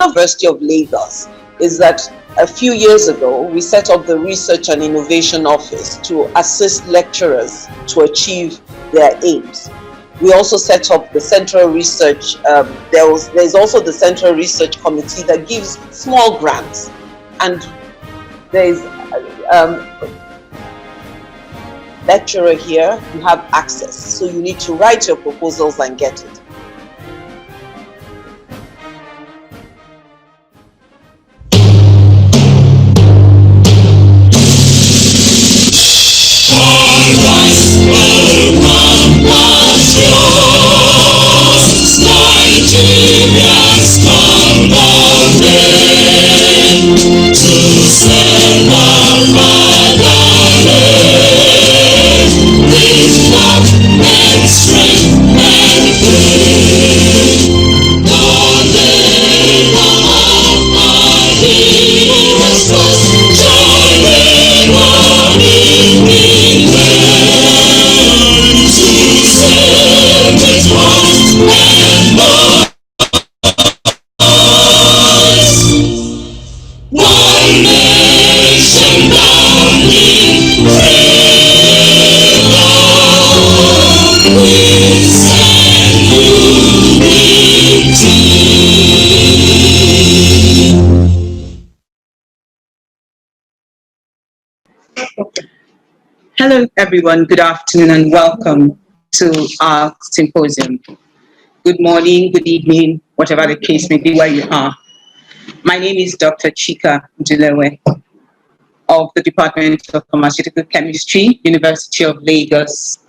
University of Lagos is that a few years ago, we set up the Research and Innovation Office to assist lecturers to achieve their aims. We also set up the Central Research, there's also the Central Research Committee that gives small grants. And there's lecturer here, you have access. So you need to write your proposals and get it. Hello, everyone. Good afternoon and welcome to our symposium. Good morning, good evening, whatever the case may be where you are. My name is Dr. Chika Dulewe of the Department of Pharmaceutical Chemistry, University of Lagos.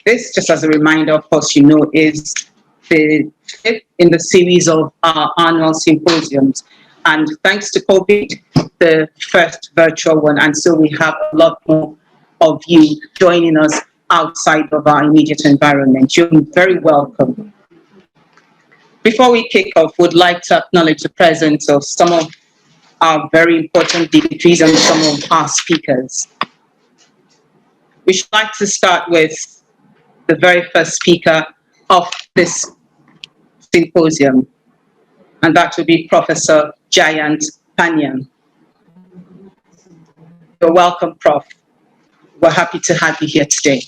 This, just as a reminder, of course, you know, is the fifth in the series of our annual symposiums. And thanks to COVID, the first virtual one. And so we have a lot more of you joining us outside of our immediate environment. You're very welcome. Before we kick off, we'd like to acknowledge the presence of some of our very important dignitaries and some of our speakers. We should like to start with the very first speaker of this symposium, and that will be Professor Jayanth Panyam. You're welcome, Prof. We're happy to have you here today.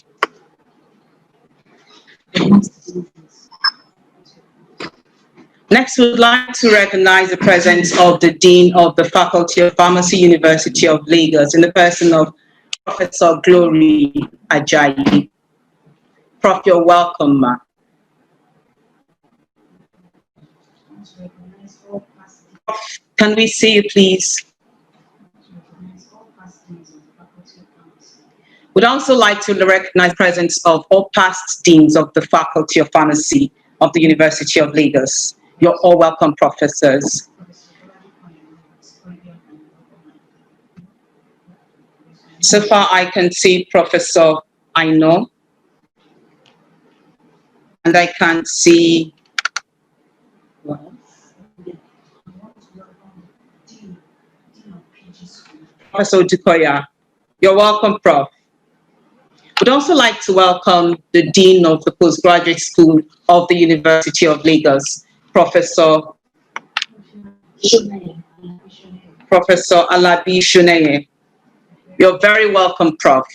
Next, we'd like to recognize the presence of the Dean of the Faculty of Pharmacy, University of Lagos, in the person of Professor Glory Ajayi. Prof, you're welcome, ma. Can we see you, please? We'd also like to recognize the presence of all past deans of the Faculty of Pharmacy of the University of Lagos. You're all welcome, professors. So far, I can see Professor Aino, and I can't see, Professor Dukoya. You're welcome, Prof. We'd also like to welcome the Dean of the Postgraduate School of the University of Lagos, Professor Alabi Shuneye. You're very welcome, Prof.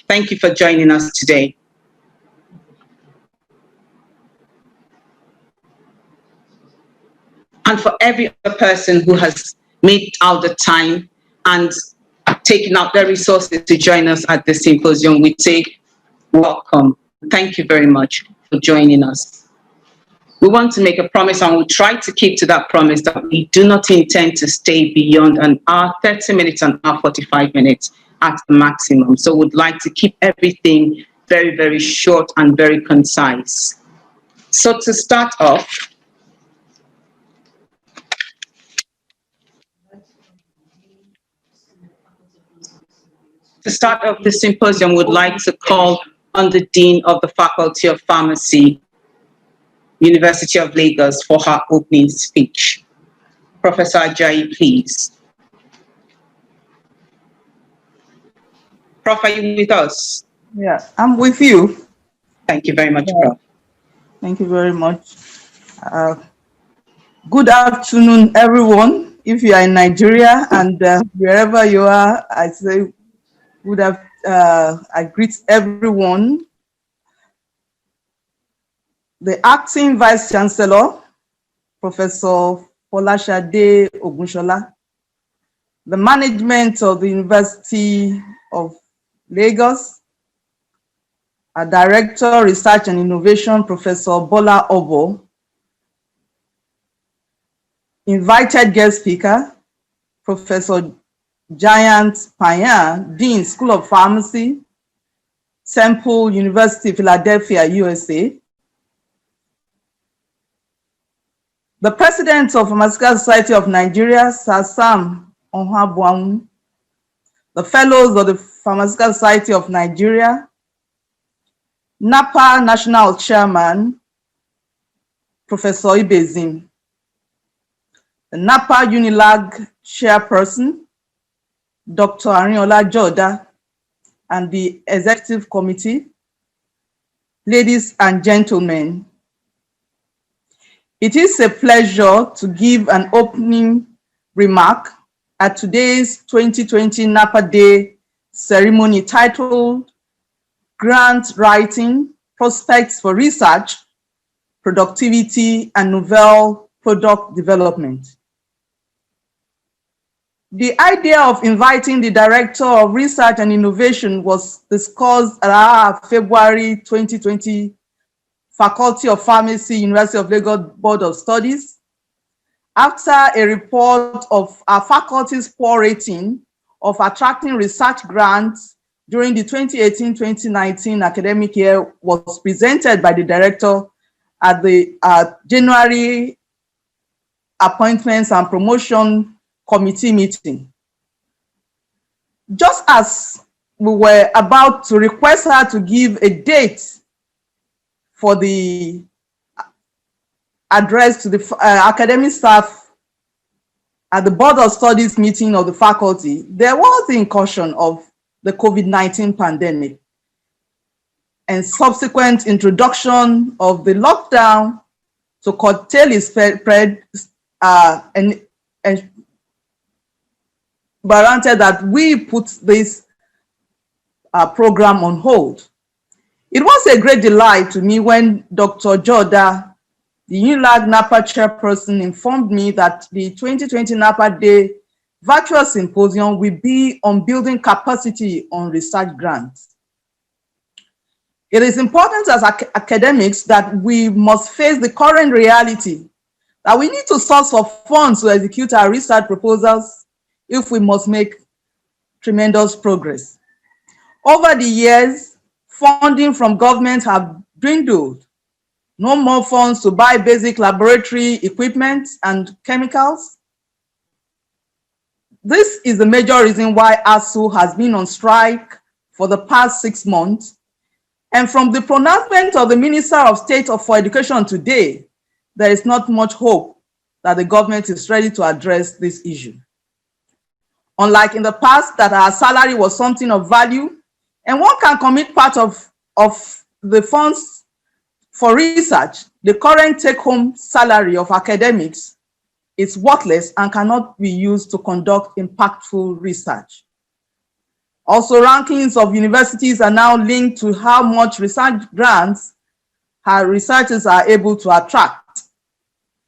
Thank you for joining us today. And for every other person who has made out the time and taking out their resources to join us at the symposium, we say welcome. Thank you very much for joining us. We want to make a promise, and we'll try to keep to that promise, that we do not intend to stay beyond an hour, 30 minutes, an hour, 45 minutes at the maximum. So we'd like to keep everything very, very short and very concise. So to start off, the symposium, would like to call on the Dean of the Faculty of Pharmacy, University of Lagos, for her opening speech. Professor Ajayi, please. Prof, are you with us? Yeah, I'm with you. Thank you very much, Prof. Thank you very much. Good afternoon, everyone. If you are in Nigeria and wherever you are, I say I greet everyone. The acting Vice-Chancellor, Professor Folasade Ogunsola, the management of the University of Lagos, our Director, Research and Innovation, Professor Bola Obo, invited guest speaker, Professor Jayanth Panyam, Dean, School of Pharmacy, Temple University, Philadelphia, USA, the President of Pharmaceutical Society of Nigeria, Sir Sam Onhabuamu, the Fellows of the Pharmaceutical Society of Nigeria, NAPA National Chairman, Professor Ibezim, the NAPA Unilag Chairperson, Dr. Arinola Joda, and the Executive Committee, ladies and gentlemen, it is a pleasure to give an opening remark at today's 2020 NAPA Day ceremony titled Grant Writing, Prospects for Research, Productivity, and Novel Product Development. The idea of inviting the Director of Research and Innovation was discussed at our February 2020 Faculty of Pharmacy, University of Lagos Board of Studies, after a report of our faculty's poor rating of attracting research grants during the 2018-2019 academic year was presented by the Director at the January Appointments and Promotion Committee meeting. Just as we were about to request her to give a date for the address to the academic staff at the Board of Studies meeting of the faculty, there was the incursion of the COVID-19 pandemic and subsequent introduction of the lockdown to curtail its spread and warranted that we put this program on hold. It was a great delight to me when Dr. Joda, the UNILAG NAPA chairperson, informed me that the 2020 NAPA Day virtual symposium will be on building capacity on research grants. It is important as academics that we must face the current reality that we need to source for funds to execute our research proposals if we must make tremendous progress. Over the years, funding from government have dwindled. No more funds to buy basic laboratory equipment and chemicals. This is the major reason why ASU has been on strike for the past 6 months. And from the pronouncement of the Minister of State for Education today, there is not much hope that the government is ready to address this issue. Unlike in the past, that our salary was something of value, and one can commit part of the funds for research, the current take-home salary of academics is worthless and cannot be used to conduct impactful research. Also, rankings of universities are now linked to how much research grants our researchers are able to attract.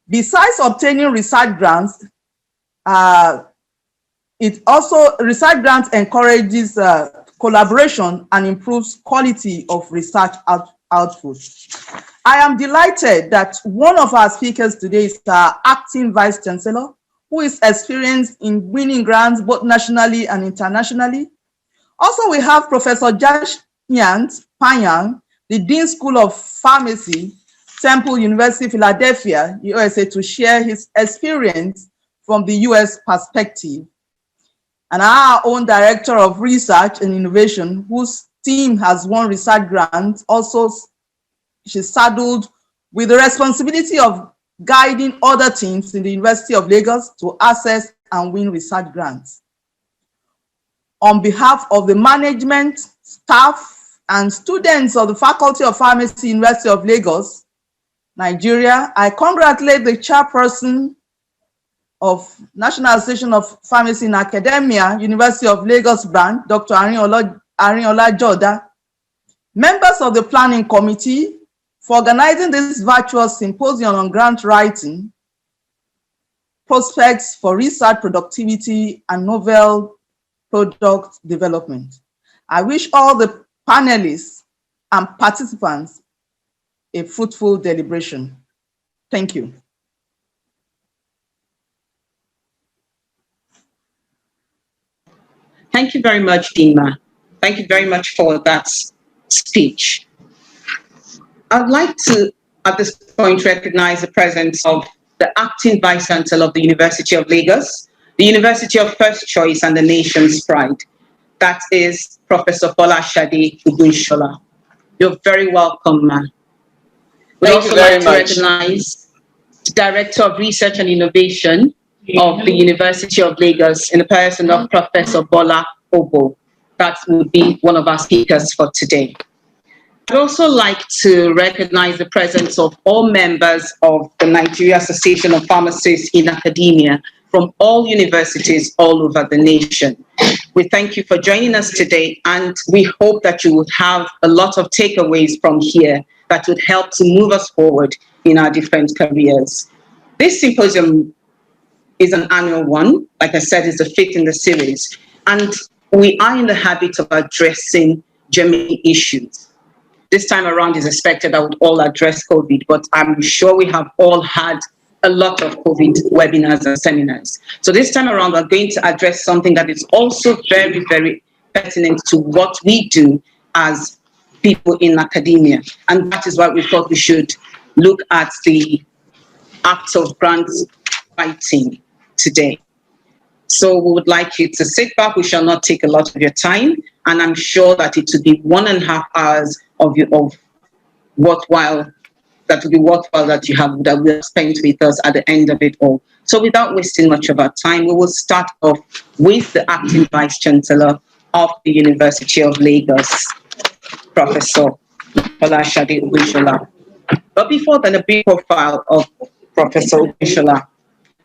Besides obtaining research grants, research grants encourages collaboration and improves quality of research output. I am delighted that one of our speakers today is our acting Vice Chancellor, who is experienced in winning grants both nationally and internationally. Also, we have Professor Jayanth Panyam, the Dean School of Pharmacy, Temple University, Philadelphia, USA, to share his experience from the US perspective. And our own Director of Research and Innovation, whose team has won research grants, also she's saddled with the responsibility of guiding other teams in the University of Lagos to access and win research grants. On behalf of the management, staff, and students of the Faculty of Pharmacy, University of Lagos, Nigeria. I congratulate the chairperson of National Association of Pharmacists in Academia, University of Lagos branch, Dr. Arinola Joda, members of the planning committee for organizing this virtual symposium on grant writing, prospects for research productivity and novel product development. I wish all the panelists and participants a fruitful deliberation. Thank you. Thank you very much, Dima. Thank you very much for that speech. I'd like to, at this point, recognize the presence of the acting Vice-Chancellor of the University of Lagos, the University of First Choice and the nation's pride. That is Professor Folasade Ogunsola. You're very welcome, ma'am. We'd also like to recognize the Director of Research and Innovation of the University of Lagos in the person of Professor Bola Obo. That would be one of our speakers for today. I'd also like to recognize the presence of all members of the Nigerian Association of Pharmacists in Academia from all universities all over the nation. We thank you for joining us today, and we hope that you would have a lot of takeaways from here that would help to move us forward in our different careers. This symposium is an annual one. Like I said, it's the fifth in the series, and we are in the habit of addressing germane issues. This time around is expected that we all address COVID, but I'm sure we have all had a lot of COVID webinars and seminars. So this time around, we're going to address something that is also very, very pertinent to what we do as people in academia. And that is why we thought we should look at the act of grant writing today. So we would like you to sit back. We shall not take a lot of your time. And I'm sure that it will be 1.5 hours of worthwhile, that will be worthwhile that you have, that we have spent with us at the end of it all. So without wasting much of our time, we will start off with the acting Vice-Chancellor of the University of Lagos, Professor Folasade Ogunsola. But before then, a brief profile of Professor Ogunsola.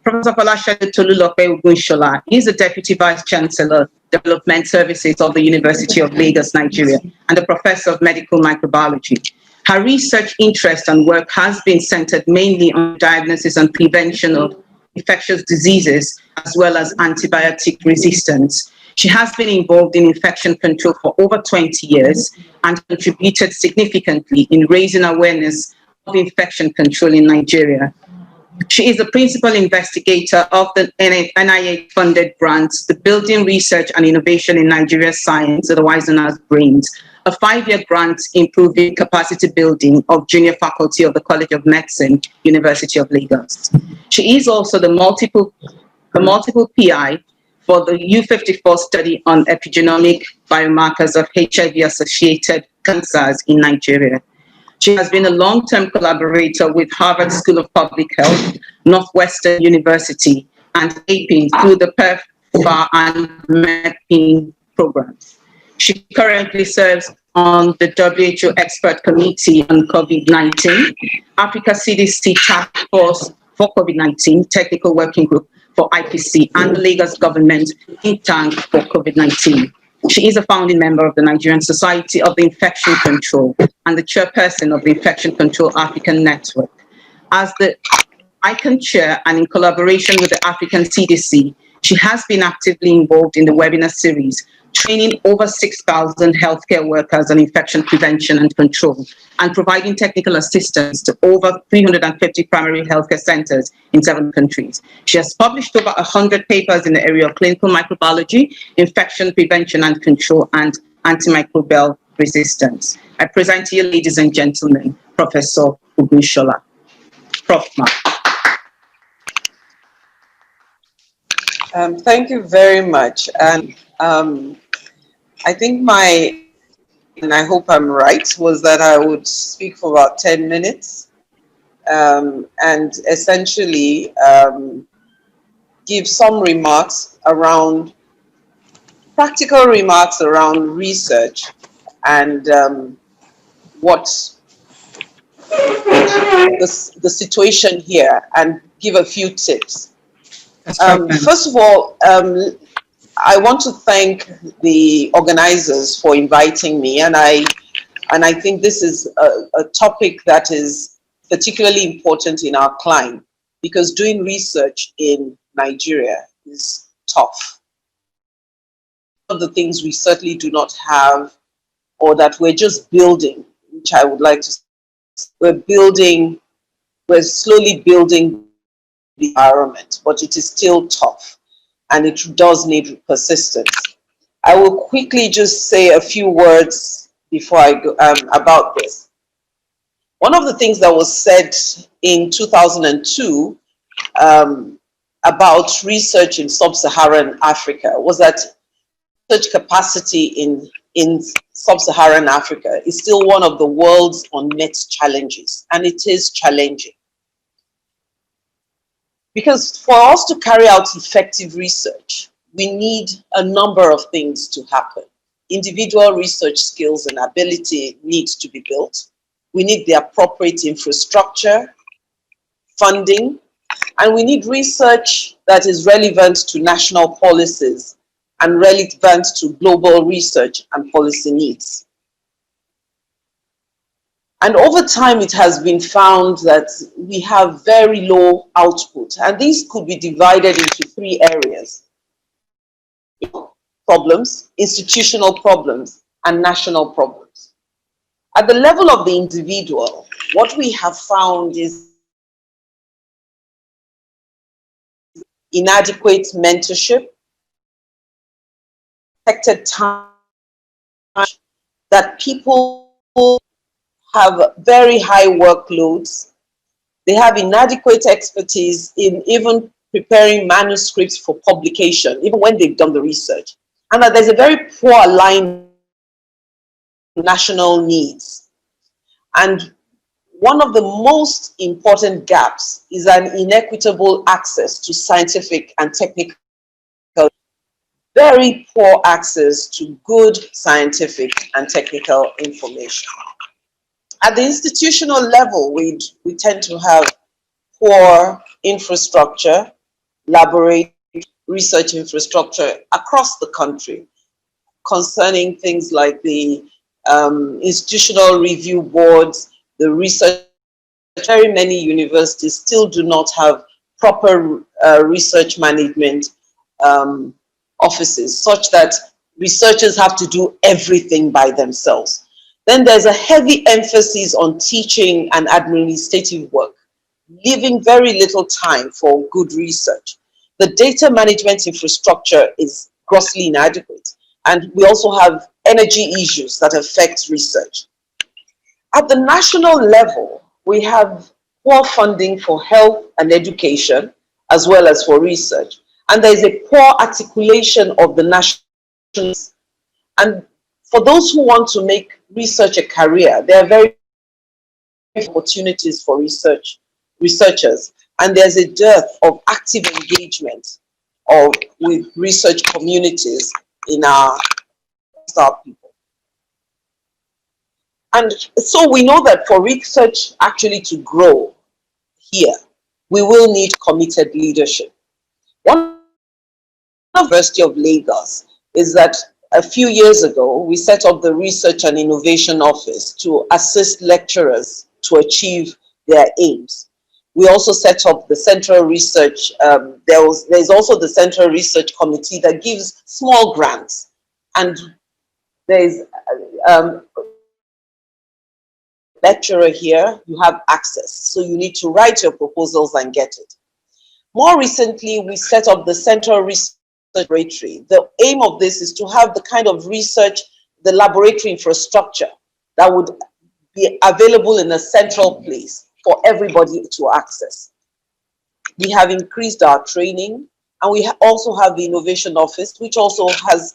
Professor Folasade Ogunsola is the Deputy Vice-Chancellor, Development Services of the University of Lagos, Nigeria, and a Professor of Medical Microbiology. Her research interest and work has been centered mainly on diagnosis and prevention of infectious diseases, as well as antibiotic resistance. She has been involved in infection control for over 20 years and contributed significantly in raising awareness of infection control in Nigeria. She is the principal investigator of the NIH-funded grant, the Building Research and Innovation in Nigeria Science, otherwise known as BRAINS, a 5-year grant improving capacity building of junior faculty of the College of Medicine, University of Lagos. She is also the multiple PI for the U54 study on epigenomic biomarkers of HIV-associated cancers in Nigeria. She has been a long-term collaborator with Harvard School of Public Health, Northwestern University, and APIN through the PERFAR and MEPIN programs. She currently serves on the WHO Expert Committee on COVID-19, Africa CDC Task Force for COVID-19, Technical Working Group for IPC, and the Lagos Government Think Tank for COVID-19. She is a founding member of the Nigerian Society of Infection Control and the chairperson of the Infection Control African Network. As the ICON chair and in collaboration with the African CDC, she has been actively involved in the webinar series, training over 6,000 healthcare workers on infection prevention and control, and providing technical assistance to over 350 primary healthcare centers in 7 countries. She has published over 100 papers in the area of clinical microbiology, infection prevention and control, and antimicrobial resistance. I present to you, ladies and gentlemen, Professor Ogunsola. Prof. Ma. Thank you very much. And I think and I hope I'm right, was that I would speak for about 10 minutes and essentially give some remarks around, practical remarks around research and what the situation here and give a few tips. That's right, ma'am. First of all, I want to thank the organizers for inviting me, and I think this is a topic that is particularly important in our climate, because doing research in Nigeria is tough. One of the things we certainly do not have, or that we're just building, which I would like to say, we're slowly building the environment, but it is still tough and it does need persistence. I will quickly just say a few words before I go about this. One of the things that was said in 2002 about research in sub-Saharan Africa was that research capacity in sub-Saharan Africa is still one of the world's unmet challenges, and it is challenging. Because for us to carry out effective research, we need a number of things to happen. Individual research skills and ability needs to be built. We need the appropriate infrastructure, funding, and we need research that is relevant to national policies and relevant to global research and policy needs. And over time, it has been found that we have very low output, and these could be divided into three areas: problems, institutional problems, and national problems. At the level of the individual, what we have found is inadequate mentorship, affected time, that people have very high workloads. They have inadequate expertise in even preparing manuscripts for publication, even when they've done the research. And that there's a very poor alignment with national needs. And one of the most important gaps is an inequitable access to scientific and technical, very poor access to good scientific and technical information. At the institutional level, we tend to have poor infrastructure, laboratory research infrastructure across the country, concerning things like the institutional review boards, the research. Very many universities still do not have proper research management offices, such that researchers have to do everything by themselves. Then there's a heavy emphasis on teaching and administrative work, leaving very little time for good research. The data management infrastructure is grossly inadequate, and we also have energy issues that affect research. At the national level, we have poor funding for health and education, as well as for research. And there's a poor articulation of the national. And for those who want to make research a career, there are very few opportunities for researchers. And there's a dearth of active engagement with research communities in our people. And so we know that for research actually to grow here, we will need committed leadership. One of the University of Lagos is that a few years ago, we set up the Research and Innovation Office to assist lecturers to achieve their aims. We also set up the Central Research, there's also the Central Research Committee that gives small grants. And there's lecturer here, you have access. So you need to write your proposals and get it. More recently, we set up the Central Research Laboratory. The aim of this is to have the kind of research, the laboratory infrastructure that would be available in a central place for everybody to access. We have increased our training, and we also have the Innovation Office, which also has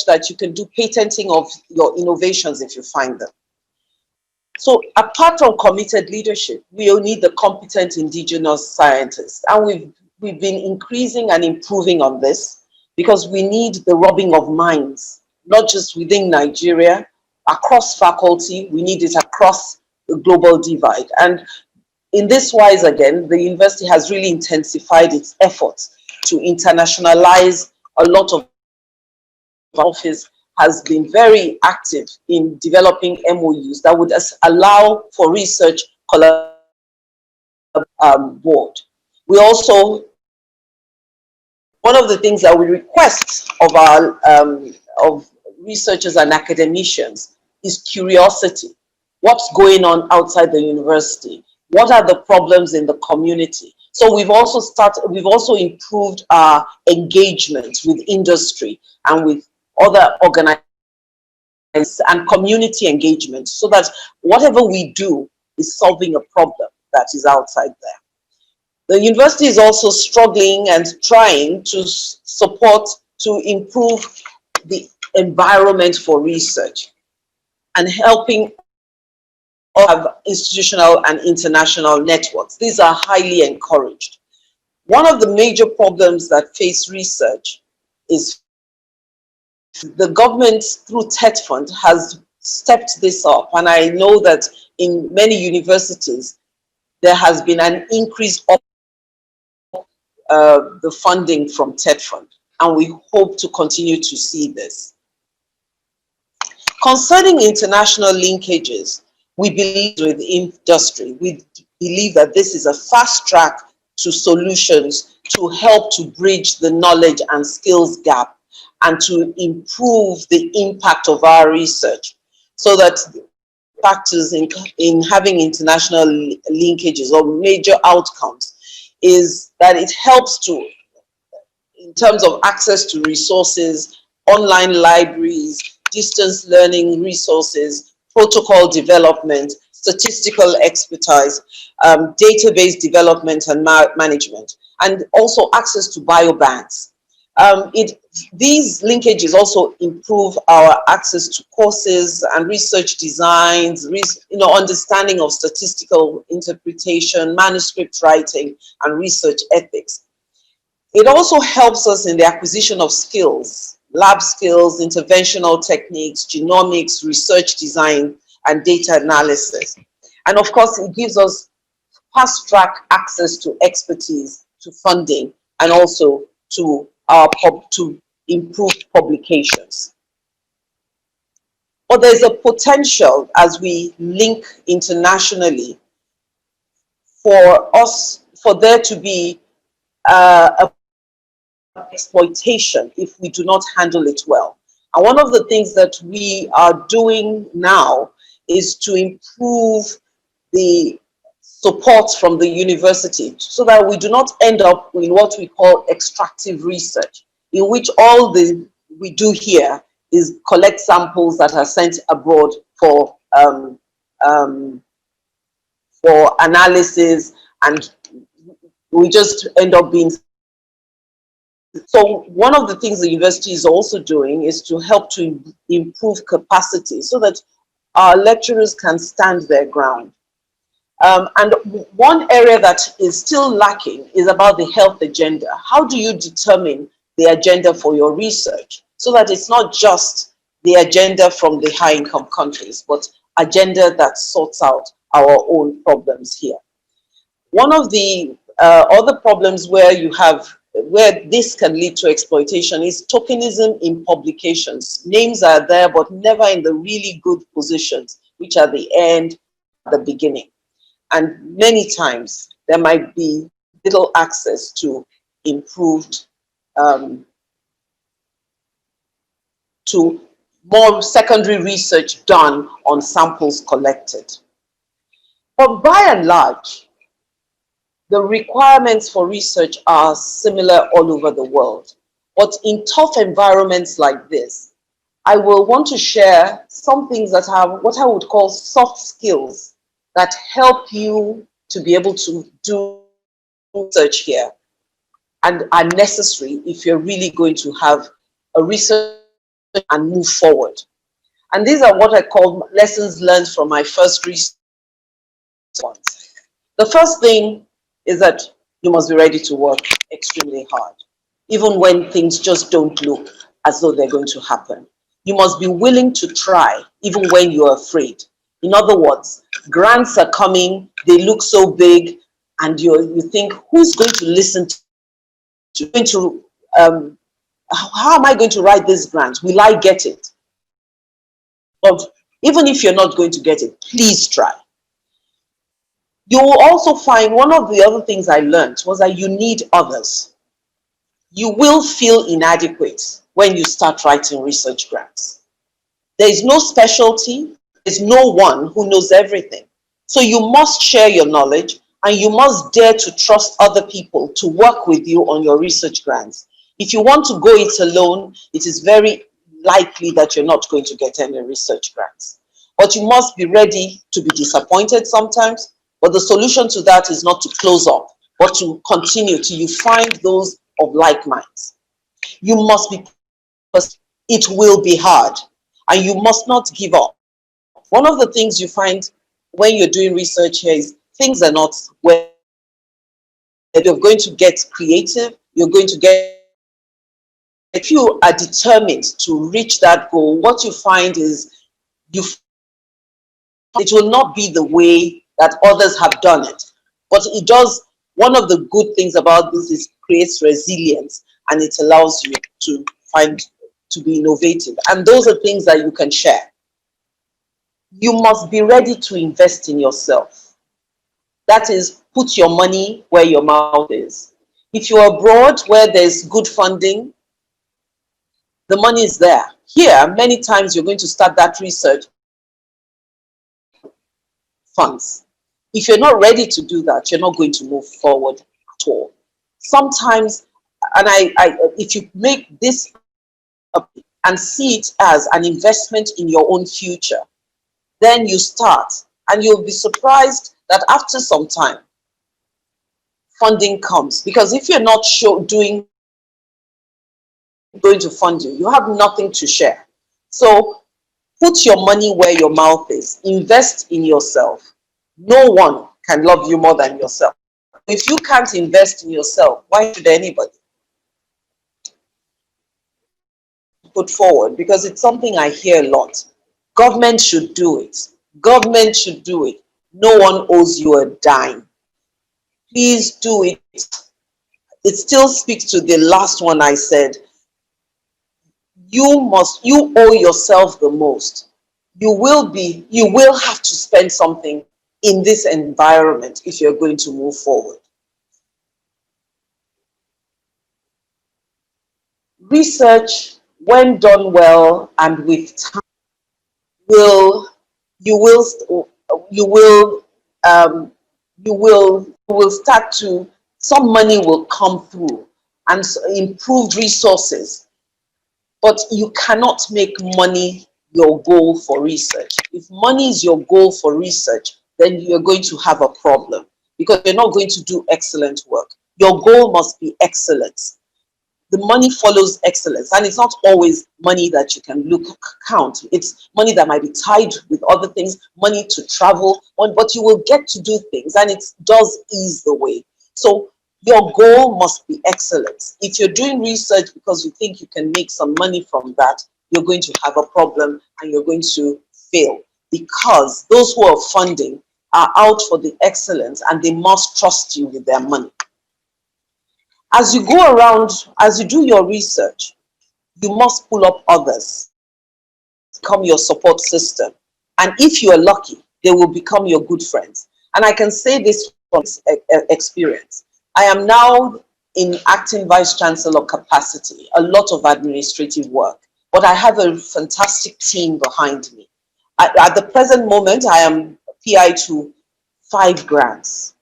that you can do patenting of your innovations if you find them. So apart from committed leadership, we will need the competent indigenous scientists. And we've been increasing and improving on this, because we need the rubbing of minds, not just within Nigeria, across faculty, we need it across the global divide. And in this wise, again, the university has really intensified its efforts to internationalize a lot of office, has been very active in developing MOUs that would allow for research board. We also, one of the things that we request of our of researchers and academicians is curiosity. What's going on outside the university? What are the problems in the community? So we've also improved our engagement with industry and with other organizations and community engagement, so that whatever we do is solving a problem that is outside there. The university is also struggling and trying to support, to improve the environment for research and helping have institutional and international networks. These are highly encouraged. One of the major problems that face research is the government through TED Fund has stepped this up, and I know that in many universities there has been an increase of the funding from TED Fund, and we hope to continue to see this. Concerning international linkages, we believe with industry, we believe that this is a fast track to solutions to help to bridge the knowledge and skills gap and to improve the impact of our research, so that factors in having international linkages or major outcomes is that it helps to, in terms of access to resources, online libraries, distance learning resources, protocol development, statistical expertise, database development and management, and also access to biobanks. These linkages also improve our access to courses and research designs, understanding of statistical interpretation, manuscript writing, and research ethics. It also helps us in the acquisition of skills, lab skills, interventional techniques, genomics, research design, and data analysis. And of course, it gives us fast-track access to expertise, to funding, and also to improved publications. But there's a potential as we link internationally for there to be a exploitation if we do not handle it well. And one of the things that we are doing now is to improve the support from the university so that we do not end up in what we call extractive research, in which all we do here is collect samples that are sent abroad for analysis, and we just end up being. So one of the things the university is also doing is to help to improve capacity so that our lecturers can stand their ground. And one area that is still lacking is about the health agenda. How do you determine the agenda for your research so that it's not just the agenda from the high-income countries, but agenda that sorts out our own problems here? One of the other problems where this can lead to exploitation is tokenism in publications. Names are there, but never in the really good positions, which are the end, the beginning. And many times there might be little access to improved, to more secondary research done on samples collected. But by and large, the requirements for research are similar all over the world. But in tough environments like this, I will want to share some things that are what I would call soft skills that help you to be able to do research here and are necessary if you're really going to have a research and move forward. And these are what I call lessons learned from my first research. The first thing is that you must be ready to work extremely hard, even when things just don't look as though they're going to happen. You must be willing to try, even when you're afraid. In other words, grants are coming, they look so big, and you think, who's going to listen to, how am I going to write this grant? Will I get it? But even if you're not going to get it, please try. You will also find one of the other things I learned was that you need others. You will feel inadequate when you start writing research grants. There is no specialty, there's no one who knows everything. So you must share your knowledge, and you must dare to trust other people to work with you on your research grants. If you want to go it alone, it is very likely that you're not going to get any research grants. But you must be ready to be disappointed sometimes. But the solution to that is not to close up, but to continue till you find those of like minds. You must be, it will be hard, and you must not give up. One of the things you find when you're doing research here is things are not where you're going to get creative, you're going to get, if you are determined to reach that goal, what you find is it will not be the way that others have done it. But it does, one of the good things about this is creates resilience, and it allows you to be innovative. And those are things that you can share. You must be ready to invest in yourself. That is, put your money where your mouth is. If you're abroad where there's good funding, the money is there. Here, many times you're going to start that research funds. If you're not ready to do that, you're not going to move forward at all. Sometimes, and if you make this and see it as an investment in your own future, then you start, and you'll be surprised that after some time, funding comes. Because if you're not going to fund you, you have nothing to share. So put your money where your mouth is. Invest in yourself. No one can love you more than yourself. If you can't invest in yourself, why should anybody? Put forward, because it's something I hear a lot. Government should do it. Government should do it. No one owes you a dime. Please do it. It still speaks to the last one I said. You owe yourself the most. You will have to spend something in this environment if you're going to move forward. Research, when done well and with time, you will start to, some money will come through and improved resources. But you cannot make money your goal for research. If money is your goal for research, then you're going to have a problem, because you're not going to do excellent work. Your goal must be excellence. The money follows excellence, and it's not always money that you can count. It's money that might be tied with other things, money to travel, but you will get to do things, and it does ease the way. So your goal must be excellence. If you're doing research because you think you can make some money from that, you're going to have a problem, and you're going to fail, because those who are funding are out for the excellence, and they must trust you with their money. As you go around, as you do your research, you must pull up others, become your support system. And if you are lucky, they will become your good friends. And I can say this from experience. I am now in acting Vice-Chancellor capacity, a lot of administrative work, but I have a fantastic team behind me. At the present moment, I am PI to 5 grants.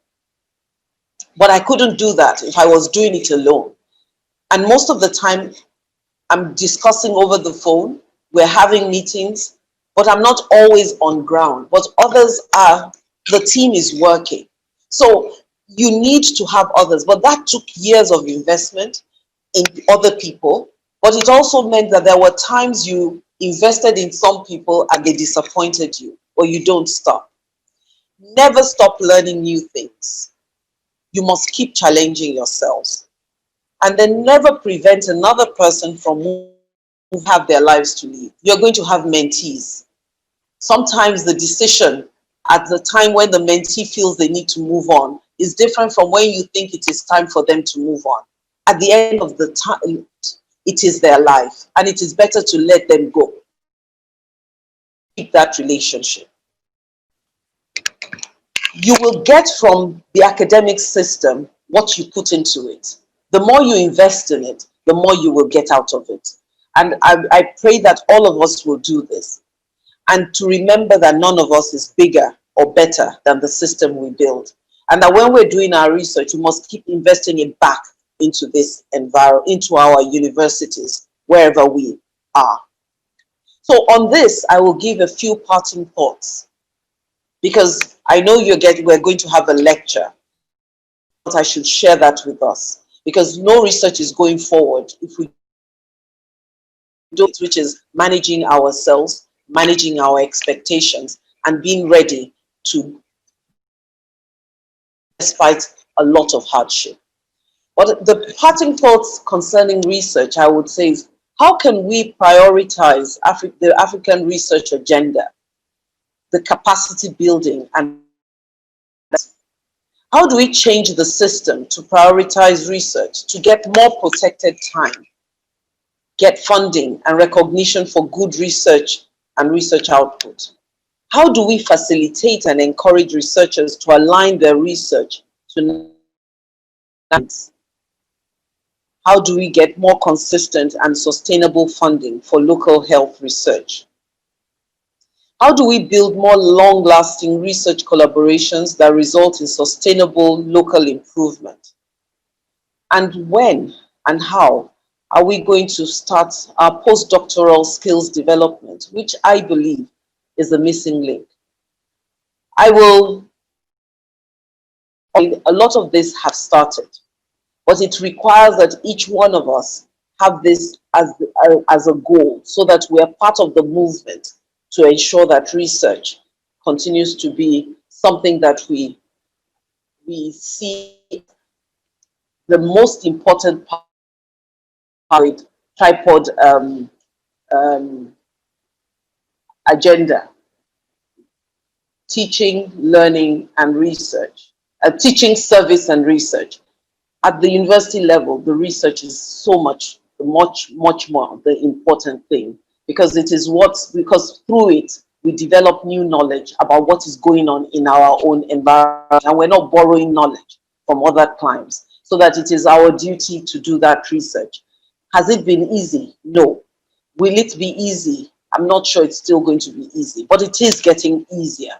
But I couldn't do that if I was doing it alone. And most of the time, I'm discussing over the phone, we're having meetings, but I'm not always on ground. But others are, the team is working. So you need to have others. But that took years of investment in other people. But it also meant that there were times you invested in some people and they disappointed you, or you don't stop. Never stop learning new things. You must keep challenging yourselves, and then never prevent another person from who have their lives to live. You're going to have mentees. Sometimes the decision at the time when the mentee feels they need to move on is different from when you think it is time for them to move on. At the end of the time, it is their life, and it is better to let them go. Keep that relationship. You will get from the academic system what you put into it. The more you invest in it, the more you will get out of it. And I pray that all of us will do this. And to remember that none of us is bigger or better than the system we build. And that when we're doing our research, we must keep investing it back into this environment, into our universities, wherever we are. So on this, I will give a few parting thoughts, because I know we're going to have a lecture, but I should share that with us, because no research is going forward if we do it, which is managing ourselves, managing our expectations, and being ready to, despite a lot of hardship. But the parting thoughts concerning research, I would say, is how can we prioritize the African research agenda, the capacity building, and how do we change the system to prioritize research, to get more protected time, get funding and recognition for good research and research output? How do we facilitate and encourage researchers to align their research to needs? How do we get more consistent and sustainable funding for local health research? How do we build more long-lasting research collaborations that result in sustainable local improvement? And when and how are we going to start our postdoctoral skills development, which I believe is the missing link? A lot of this have started, but it requires that each one of us have this as a goal, so that we are part of the movement to ensure that research continues to be something that we see the most important part of tripod agenda: teaching, learning, and research, teaching, service, and research. At the university level, the research is so much more the important thing, because because through it, we develop new knowledge about what is going on in our own environment, and we're not borrowing knowledge from other climes, so that it is our duty to do that research. Has it been easy? No. Will it be easy? I'm not sure it's still going to be easy, but it is getting easier.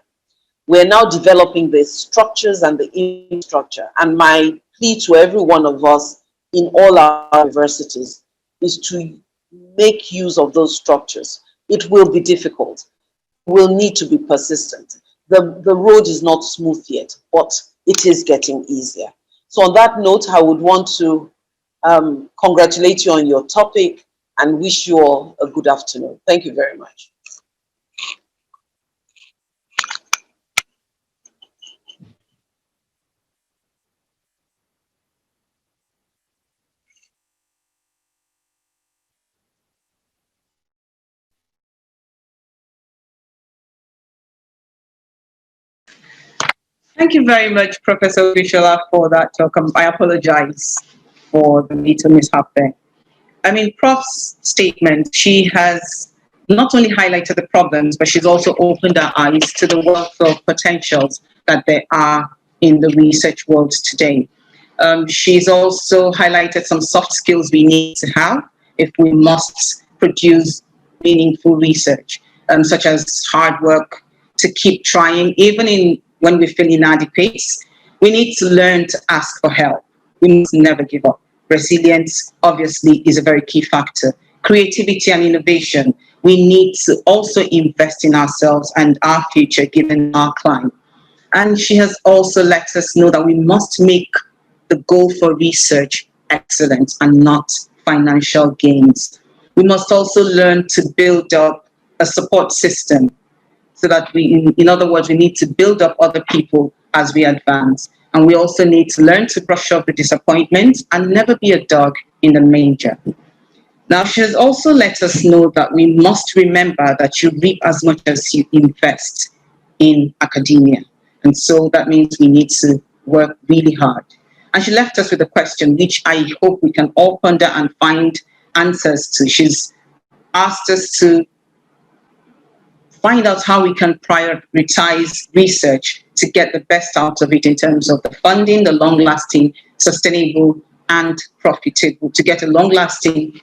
We're now developing the structures and the infrastructure, and my plea to every one of us in all our universities is to make use of those structures. It will be difficult. We'll need to be persistent. The road is not smooth yet, but it is getting easier. So on that note, I would want to congratulate you on your topic and wish you all a good afternoon. Thank you very much. Thank you very much, Professor Ogunsola, for that talk. I apologize for the little mishap there. I mean, Prof's statement, she has not only highlighted the problems, but she's also opened our eyes to the wealth of potentials that there are in the research world today. She's also highlighted some soft skills we need to have if we must produce meaningful research, such as hard work, to keep trying, even when we feel inadequate. We need to learn to ask for help. We must never give up. Resilience, obviously, is a very key factor. Creativity and innovation. We need to also invest in ourselves and our future, given our climate. And she has also let us know that we must make the goal for research excellence and not financial gains. We must also learn to build up a support system, so that in other words, we need to build up other people as we advance. And we also need to learn to brush off the disappointment and never be a dog in the manger. Now, she has also let us know that we must remember that you reap as much as you invest in academia. And so that means we need to work really hard. And she left us with a question, which I hope we can all ponder and find answers to. She's asked us to find out how we can prioritize research to get the best out of it in terms of the funding, the long-lasting, sustainable, and profitable, to get a long-lasting,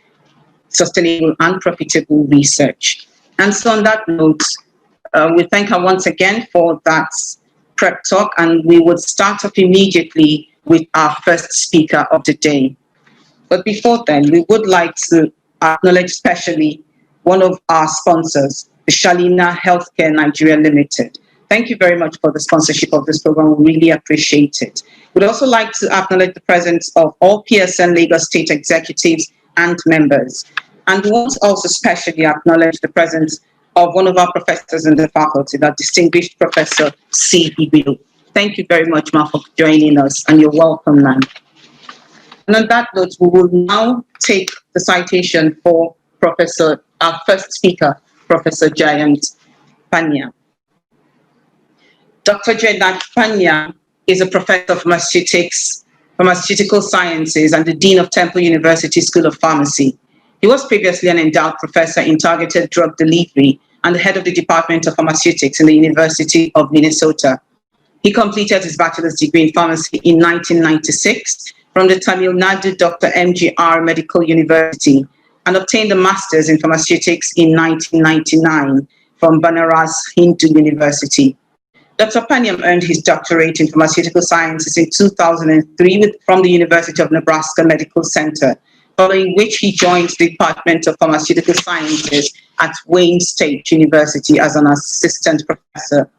sustainable, and profitable research. And so on that note, we thank her once again for that prep talk, and we would start off immediately with our first speaker of the day. But before then, we would like to acknowledge specially one of our sponsors, the Shalina Healthcare Nigeria Limited. Thank you very much for the sponsorship of this program. We really appreciate it. We'd also like to acknowledge the presence of all PSN Lagos State executives and members. And we want to also specially acknowledge the presence of one of our professors in the faculty, that distinguished Professor C. Ibido. Thank you very much, Ma, for joining us, and you're welcome, ma'am. And on that note, we will now take the citation for our first speaker, Professor Jayanth Panyam. Dr. Jayanth Panyam is a professor of pharmaceutical sciences, and the Dean of Temple University School of Pharmacy. He was previously an endowed professor in targeted drug delivery and the head of the Department of Pharmaceutics in the University of Minnesota. He completed his bachelor's degree in pharmacy in 1996 from the Tamil Nadu Dr. MGR Medical University and obtained a master's in pharmaceutics in 1999 from Banaras Hindu University. Dr. Panyam earned his doctorate in pharmaceutical sciences in 2003 from the University of Nebraska Medical Center, following which he joined the Department of Pharmaceutical Sciences at Wayne State University as an assistant professor.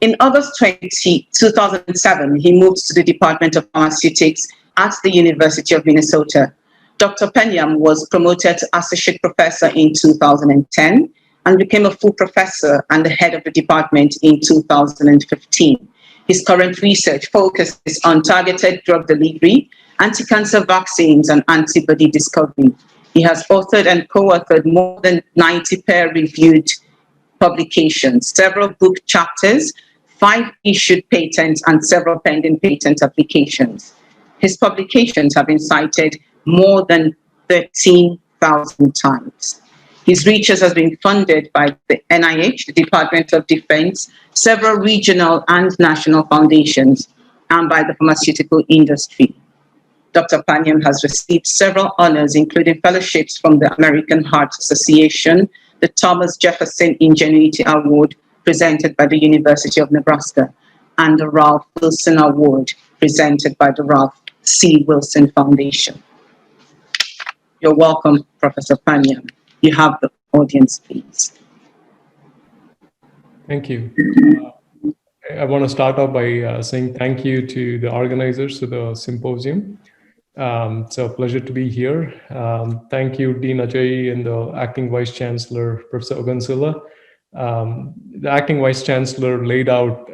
In August 2007, he moved to the Department of Pharmaceutics at the University of Minnesota. Dr. Panyam was promoted to associate professor in 2010 and became a full professor and the head of the department in 2015. His current research focuses on targeted drug delivery, anti-cancer vaccines, and antibody discovery. He has authored and co-authored more than 90 peer-reviewed publications, several book chapters, 5 issued patents, and several pending patent applications. His publications have been cited more than 13,000 times. His research has been funded by the NIH, the Department of Defense, several regional and national foundations, and by the pharmaceutical industry. Dr. Panyam has received several honors, including fellowships from the American Heart Association, the Thomas Jefferson Ingenuity Award presented by the University of Nebraska, and the Ralph Wilson Award presented by the Ralph C. Wilson Foundation. You're welcome, Professor Panyam. You have the audience, please. Thank you. I want to start off by saying thank you to the organizers of the symposium. It's a pleasure to be here. Thank you, Dean Ajay and the Acting Vice-Chancellor, Professor Ogunsola. The Acting Vice-Chancellor laid out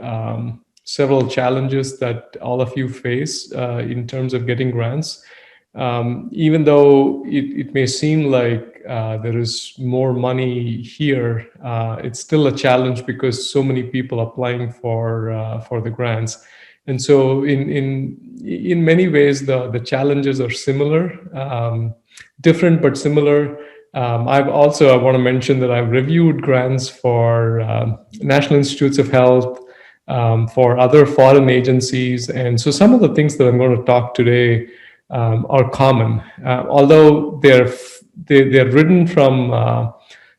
several challenges that all of you face in terms of getting grants. Even though it may seem like there is more money here, it's still a challenge because so many people are applying for the grants. And so in many ways, the challenges are similar, different but similar. I want to mention that I've reviewed grants for National Institutes of Health, for other foreign agencies. And so some of the things that I'm going to talk today are common, although they're written from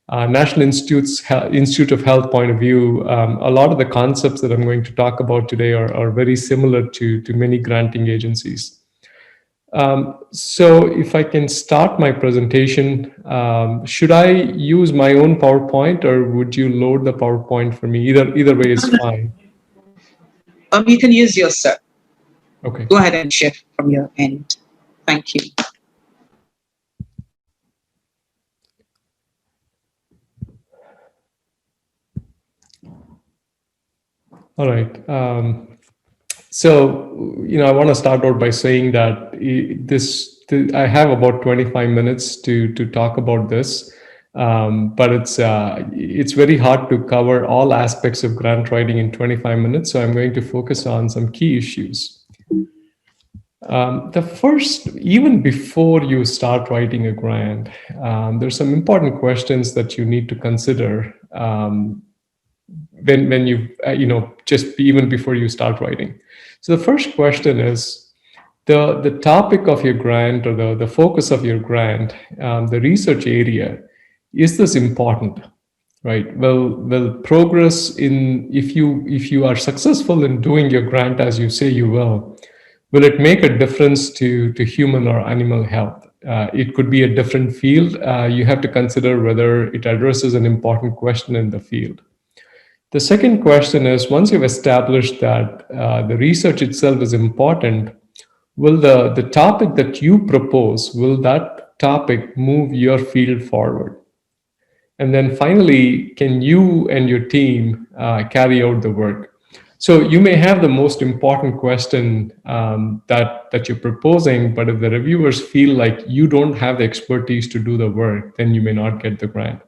National Institute of Health point of view. A lot of the concepts that I'm going to talk about today are very similar to many granting agencies. So if I can start my presentation, should I use my own PowerPoint or would you load the PowerPoint for me? Either way is fine. You can use yours, sir. Okay. Go ahead and share from your end. Thank you. All right. So, I want to start out by saying that this I have about 25 minutes to talk about this, but it's very hard to cover all aspects of grant writing in 25 minutes. So I'm going to focus on some key issues. The first, even before you start writing a grant, there's some important questions that you need to consider when you just even before you start writing. So the first question is the topic of your grant, or the focus of your grant, the research area. Is this important? Right. Well, progress in if you are successful in doing your grant as you say you will it make a difference to human or animal health? It could be a different field. You have to consider whether it addresses an important question in the field. The second question is, once you've established that the research itself is important, will the topic that you propose, will that topic move your field forward? And then finally, can you and your team carry out the work? So you may have the most important question that you're proposing, but if the reviewers feel like you don't have the expertise to do the work, then you may not get the grant.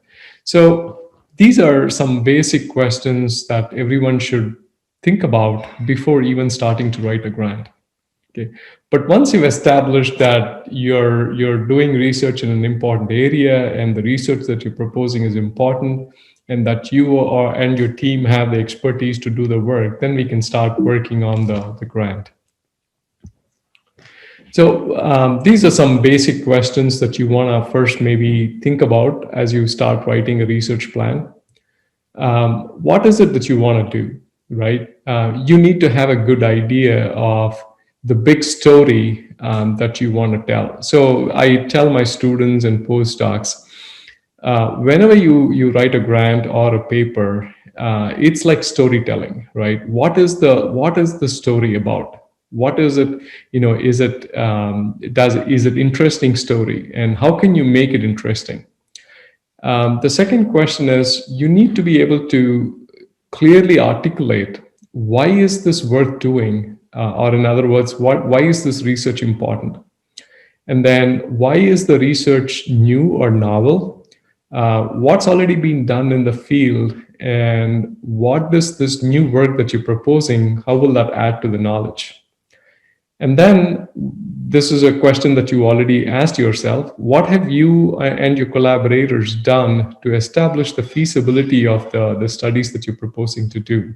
So these are some basic questions that everyone should think about before even starting to write a grant. Okay. But once you've established that you're doing research in an important area and the research that you're proposing is important, and that you and your team have the expertise to do the work, then we can start working on the grant. So these are some basic questions that you want to first maybe think about as you start writing a research plan. What is it that you want to do, right? You need to have a good idea of the big story that you want to tell. So I tell my students and postdocs, whenever you write a grant or a paper, it's like storytelling, right? What is the story about? What is it? Is it interesting story, and how can you make it interesting? The second question is, you need to be able to clearly articulate why is this worth doing, or in other words, why is this research important? And then why is the research new or novel? What's already been done in the field, and what does this new work that you're proposing, how will that add to the knowledge? And then this is a question that you already asked yourself. What have you and your collaborators done to establish the feasibility of the studies that you're proposing to do?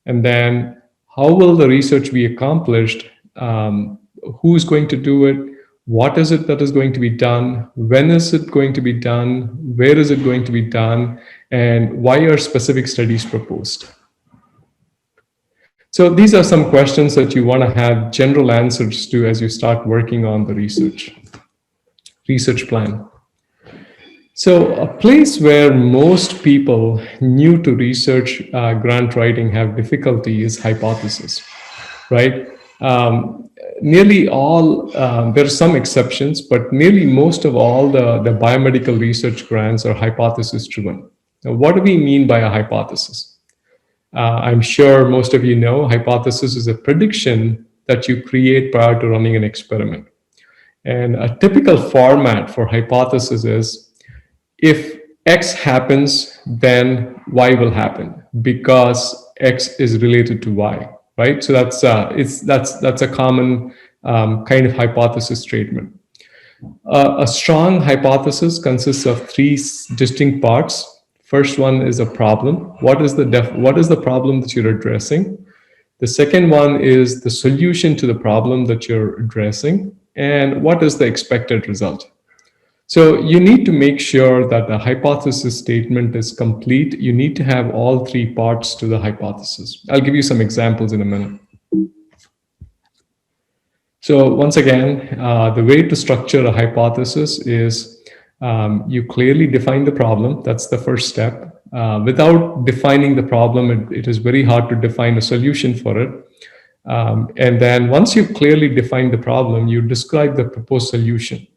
And then how will the research be accomplished? Who's going to do it? What is it that is going to be done? When is it going to be done? Where is it going to be done? And why are specific studies proposed? So these are some questions that you want to have general answers to as you start working on the research plan. So a place where most people new to research grant writing have difficulty is hypothesis, right? Nearly all, there are some exceptions, but nearly most of all the biomedical research grants are hypothesis driven. Now, what do we mean by a hypothesis? I'm sure most of you know, hypothesis is a prediction that you create prior to running an experiment. And a typical format for hypothesis is, if X happens, then Y will happen because X is related to Y. Right, so that's a common kind of hypothesis statement. A strong hypothesis consists of three distinct parts. First one is a problem. What is the problem that you're addressing? The second one is the solution to the problem that you're addressing, and what is the expected result? So you need to make sure that the hypothesis statement is complete. You need to have all three parts to the hypothesis. I'll give you some examples in a minute. So once again, the way to structure a hypothesis is you clearly define the problem. That's the first step. Without defining the problem, it is very hard to define a solution for it. And then once you've clearly defined the problem, you describe the proposed solution.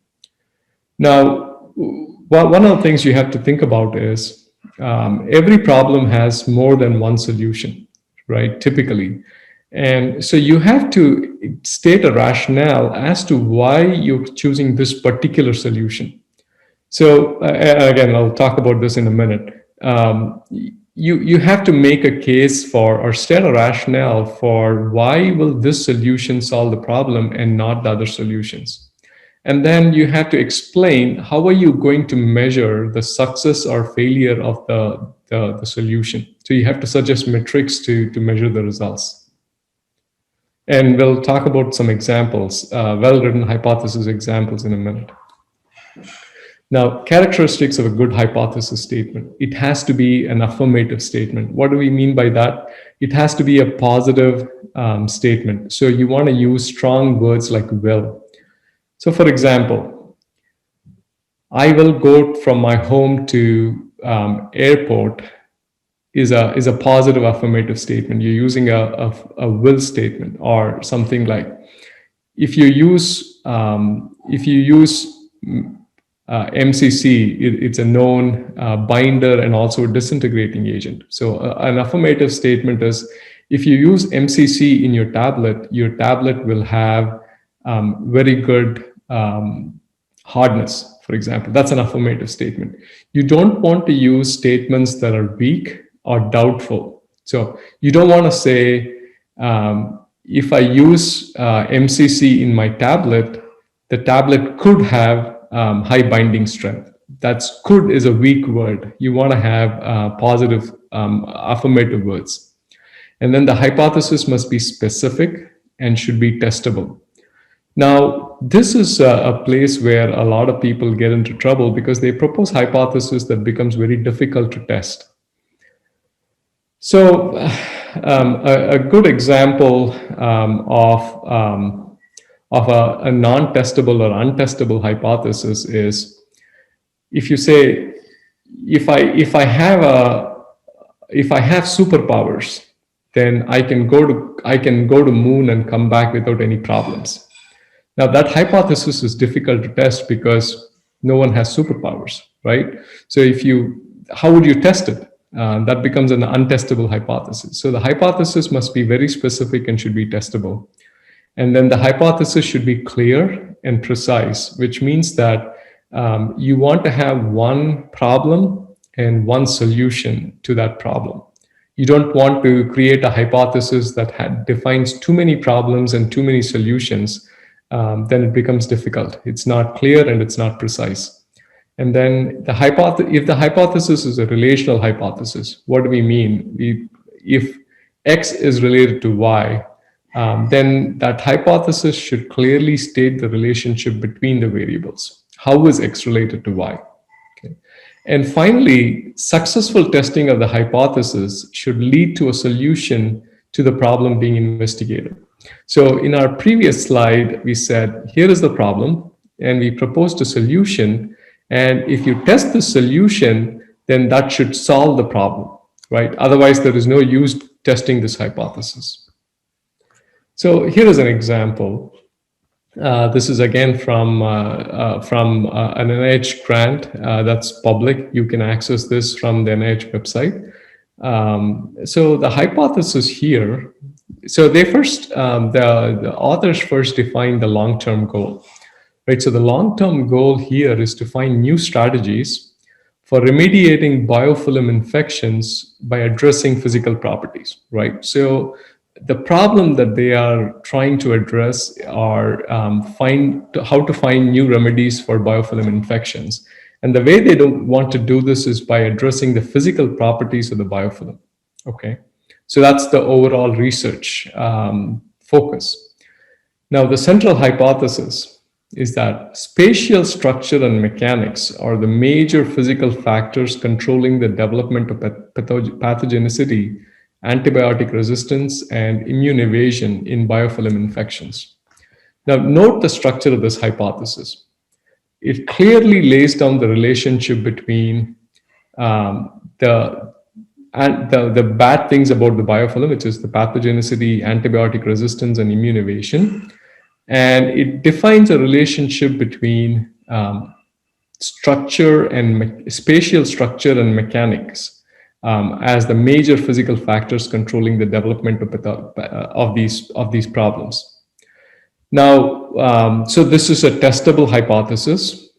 Now, one of the things you have to think about is every problem has more than one solution, right? Typically. And so you have to state a rationale as to why you're choosing this particular solution. So again, I'll talk about this in a minute. You have to make a case for, or state a rationale for, why will this solution solve the problem and not the other solutions. And then you have to explain how are you going to measure the success or failure of the solution. So you have to suggest metrics to measure the results. And we'll talk about some examples, well-written hypothesis examples in a minute. Now, characteristics of a good hypothesis statement. It has to be an affirmative statement. What do we mean by that? It has to be a positive statement. So you want to use strong words like will. So for example, I will go from my home to airport is a positive affirmative statement. You're using a will statement, or something like, if you use MCC, it's a known binder and also a disintegrating agent. So an affirmative statement is, if you use MCC in your tablet will have very good hardness, for example. That's an affirmative statement. You don't want to use statements that are weak or doubtful. So you don't want to say, if I use MCC in my tablet, the tablet could have high binding strength. That's could is a weak word. You want to have positive affirmative words. And then the hypothesis must be specific and should be testable. Now, this is a place where a lot of people get into trouble because they propose hypothesis that becomes very difficult to test. So a good example of a non-testable or untestable hypothesis is, if you say, if I have superpowers, then I can go to moon and come back without any problems. Now that hypothesis is difficult to test because no one has superpowers, right? So how would you test it? That becomes an untestable hypothesis. So the hypothesis must be very specific and should be testable. And then the hypothesis should be clear and precise, which means that you want to have one problem and one solution to that problem. You don't want to create a hypothesis that defines too many problems and too many solutions. Then it becomes difficult. It's not clear and it's not precise. And then if the hypothesis is a relational hypothesis, what do we mean? If X is related to Y, then that hypothesis should clearly state the relationship between the variables. How is X related to Y? Okay. And finally, successful testing of the hypothesis should lead to a solution to the problem being investigated. So in our previous slide, we said, here is the problem, and we proposed a solution. And if you test the solution, then that should solve the problem, right? Otherwise, there is no use testing this hypothesis. So here is an example. This is again from an NIH grant that's public. You can access this from the NIH website. So the hypothesis here, so they first, the authors first defined the long-term goal, right? So the long-term goal here is to find new strategies for remediating biofilm infections by addressing physical properties, right? So the problem that they are trying to address are how to find new remedies for biofilm infections. And the way they don't want to do this is by addressing the physical properties of the biofilm, okay? So that's the overall research focus. Now, the central hypothesis is that spatial structure and mechanics are the major physical factors controlling the development of pathogenicity, antibiotic resistance, and immune evasion in biofilm infections. Now, note the structure of this hypothesis. It clearly lays down the relationship between the bad things about the biofilm, which is the pathogenicity, antibiotic resistance, and immune evasion. And it defines a relationship between structure and spatial structure and mechanics as the major physical factors controlling the development of these problems. Now, so this is a testable hypothesis,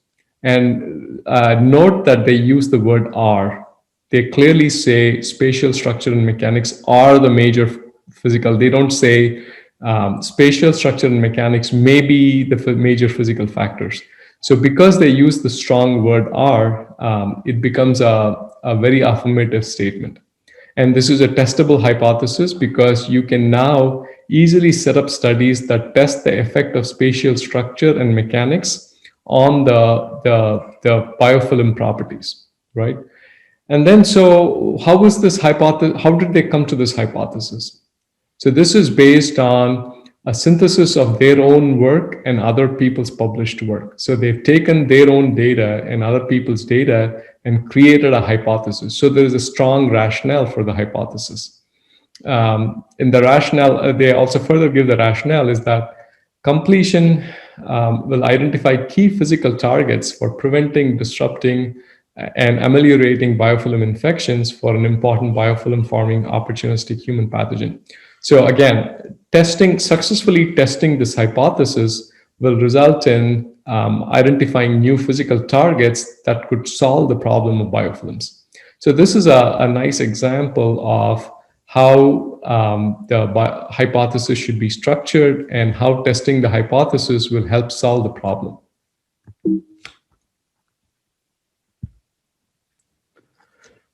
and note that they use the word "are." They clearly say spatial structure and mechanics are the major physical. They don't say spatial structure and mechanics may be the major physical factors. So because they use the strong word "are," it becomes a very affirmative statement. And this is a testable hypothesis because you can now easily set up studies that test the effect of spatial structure and mechanics on the biofilm properties, right? And then, so how was this hypothesis? How did they come to this hypothesis? So this is based on a synthesis of their own work and other people's published work. So they've taken their own data and other people's data and created a hypothesis. So there is a strong rationale for the hypothesis. In the rationale, they also further give the rationale is that completion will identify key physical targets for preventing, disrupting, and ameliorating biofilm infections for an important biofilm forming opportunistic human pathogen. So again, successfully testing this hypothesis will result in identifying new physical targets that could solve the problem of biofilms. So this is a nice example of how the hypothesis should be structured and how testing the hypothesis will help solve the problem.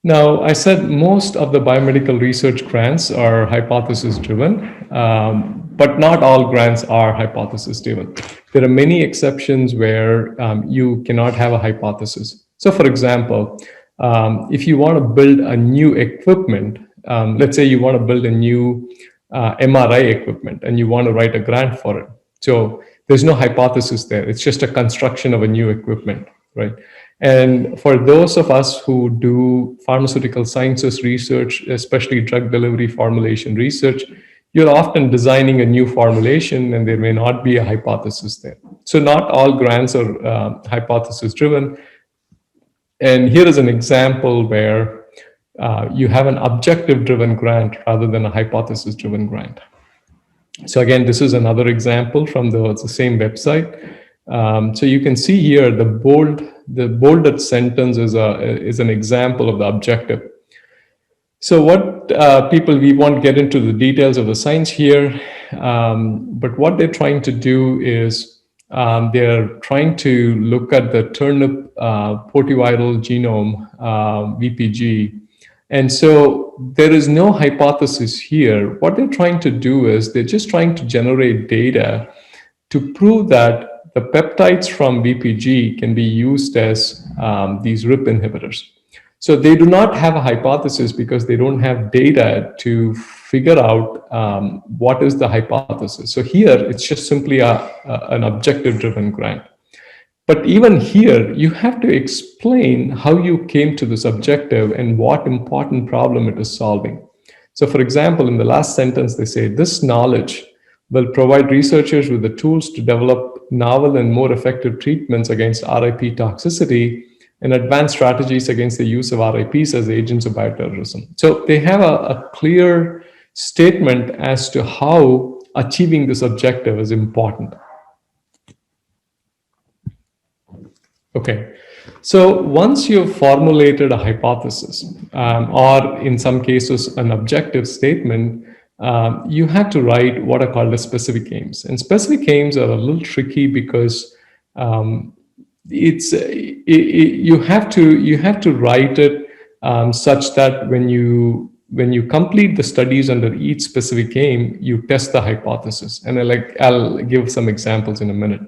Now, I said most of the biomedical research grants are hypothesis-driven, but not all grants are hypothesis-driven. There are many exceptions where you cannot have a hypothesis. So, for example, if you want to build a new equipment, let's say you want to build a new MRI equipment and you want to write a grant for it. So there's no hypothesis there. It's just a construction of a new equipment, right? And for those of us who do pharmaceutical sciences research, especially drug delivery formulation research, you're often designing a new formulation and there may not be a hypothesis there. So not all grants are hypothesis driven. And here is an example where you have an objective driven grant rather than a hypothesis driven grant. So again, this is another example from the same website. So you can see here the bolded sentence is an example of the objective. So what we won't get into the details of the science here, but what they're trying to do is they're trying to look at the turnip potiviral genome, VPG. And so there is no hypothesis here. What they're trying to do is they're just trying to generate data to prove that the peptides from VPG can be used as these RIP inhibitors. So they do not have a hypothesis because they don't have data to figure out what is the hypothesis. So here, it's just simply an objective-driven grant. But even here, you have to explain how you came to this objective and what important problem it is solving. So for example, in the last sentence, they say, this knowledge will provide researchers with the tools to develop novel and more effective treatments against RIP toxicity and advanced strategies against the use of RIPs as agents of bioterrorism. So they have a clear statement as to how achieving this objective is important. Okay, so once you've formulated a hypothesis, or in some cases an objective statement, you have to write what are called as specific aims. And specific aims are a little tricky because you have to write it such that when you complete the studies under each specific aim, you test the hypothesis. And I'll give some examples in a minute.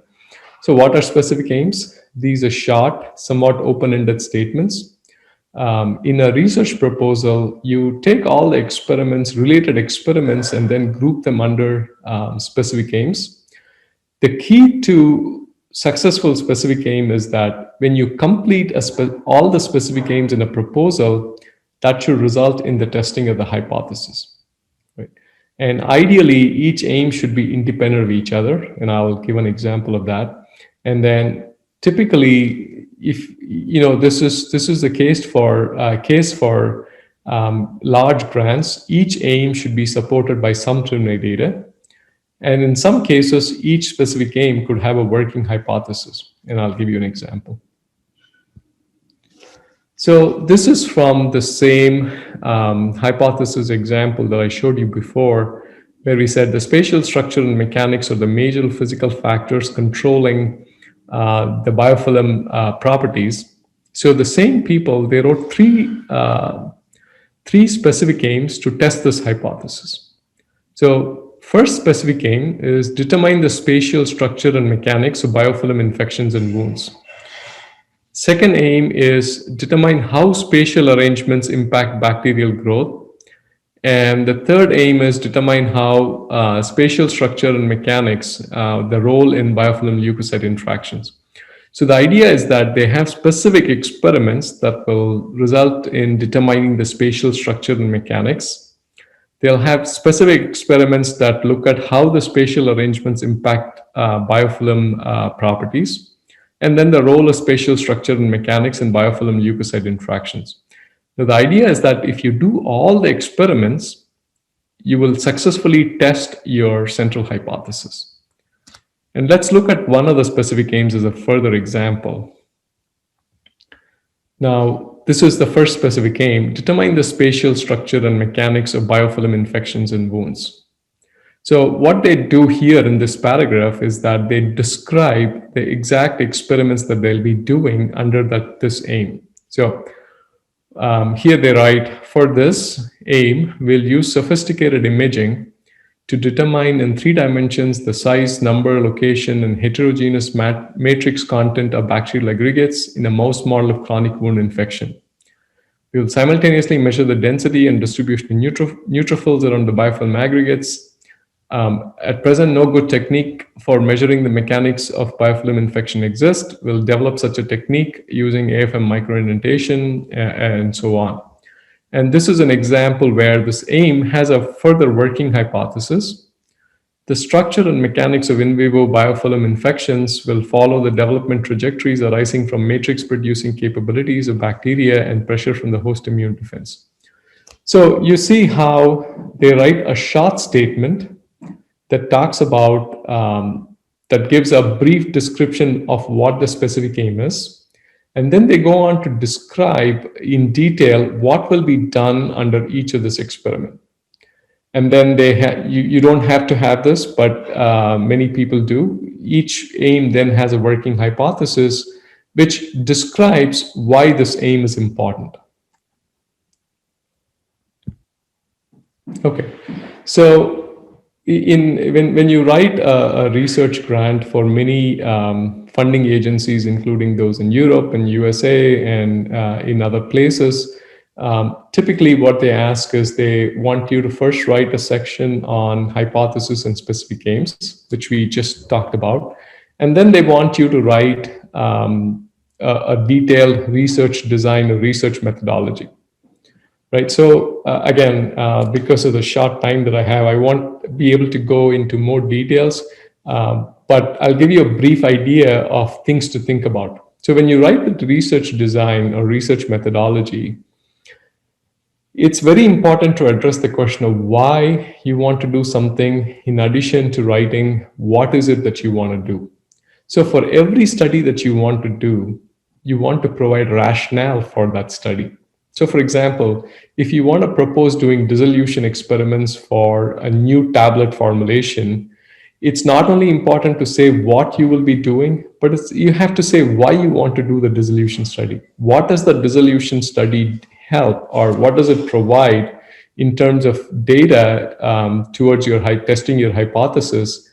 So what are specific aims? These are short, somewhat open-ended statements. In a research proposal, you take all the experiments, related experiments, and then group them under specific aims. The key to successful specific aim is that when you complete all the specific aims in a proposal, that should result in the testing of the hypothesis. Right? And ideally, each aim should be independent of each other, and I will give an example of that. And then typically, if this is the case for large grants, each aim should be supported by some preliminary data. And in some cases, each specific aim could have a working hypothesis. And I'll give you an example. So this is from the same hypothesis example that I showed you before, where we said the spatial structure and mechanics are the major physical factors controlling the biofilm properties. So the same people, they wrote three specific aims to test this hypothesis. So first specific aim is determine the spatial structure and mechanics of biofilm infections and wounds. Second aim is determine how spatial arrangements impact bacterial growth. And the third aim is determine how spatial structure and mechanics, the role in biofilm leukocyte interactions. So the idea is that they have specific experiments that will result in determining the spatial structure and mechanics. They'll have specific experiments that look at how the spatial arrangements impact biofilm properties, and then the role of spatial structure and mechanics in biofilm leukocyte interactions. Now, the idea is that if you do all the experiments, you will successfully test your central hypothesis. And let's look at one of the specific aims as a further example. Now, this is the first specific aim, determine the spatial structure and mechanics of biofilm infections and wounds. So what they do here in this paragraph is that they describe the exact experiments that they'll be doing under this aim. So here they write, for this aim, we'll use sophisticated imaging to determine in 3 dimensions the size, number, location, and heterogeneous matrix content of bacterial aggregates in a mouse model of chronic wound infection. We will simultaneously measure the density and distribution of neutrophils around the biofilm aggregates. At present, no good technique for measuring the mechanics of biofilm infection exists. We'll develop such a technique using AFM microindentation and so on. And this is an example where this aim has a further working hypothesis. The structure and mechanics of in vivo biofilm infections will follow the development trajectories arising from matrix-producing capabilities of bacteria and pressure from the host immune defense. So you see how they write a short statement that talks about, that gives a brief description of what the specific aim is. And then they go on to describe in detail what will be done under each of this experiment. And then you don't have to have this, but many people do. Each aim then has a working hypothesis, which describes why this aim is important. Okay, so when you write a research grant for many funding agencies, including those in Europe and USA and in other places, typically what they ask is they want you to first write a section on hypothesis and specific aims, which we just talked about. And then they want you to write a detailed research design or research methodology. Right. So again, because of the short time that I have, I won't be able to go into more details, but I'll give you a brief idea of things to think about. So when you write the research design or research methodology, it's very important to address the question of why you want to do something in addition to writing what is it that you want to do. So for every study that you want to do, you want to provide rationale for that study. So for example, if you want to propose doing dissolution experiments for a new tablet formulation, it's not only important to say what you will be doing, but you have to say why you want to do the dissolution study. What does the dissolution study help, or what does it provide in terms of data towards your testing your hypothesis,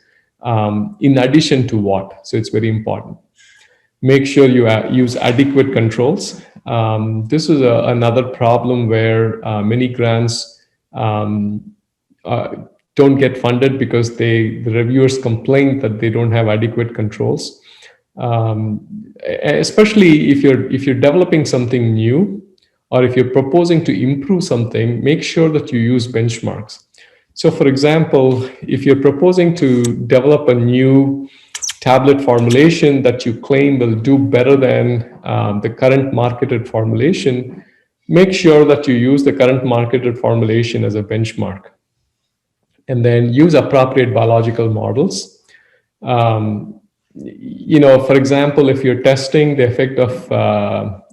in addition to what? So it's very important. Make sure you use adequate controls. This is another problem where many grants don't get funded because the reviewers complain that they don't have adequate controls. Especially if you're developing something new, or if you're proposing to improve something, make sure that you use benchmarks. So for example, if you're proposing to develop a new tablet formulation that you claim will do better than the current marketed formulation, make sure that you use the current marketed formulation as a benchmark. and then use appropriate biological models. For example, if you're testing the effect of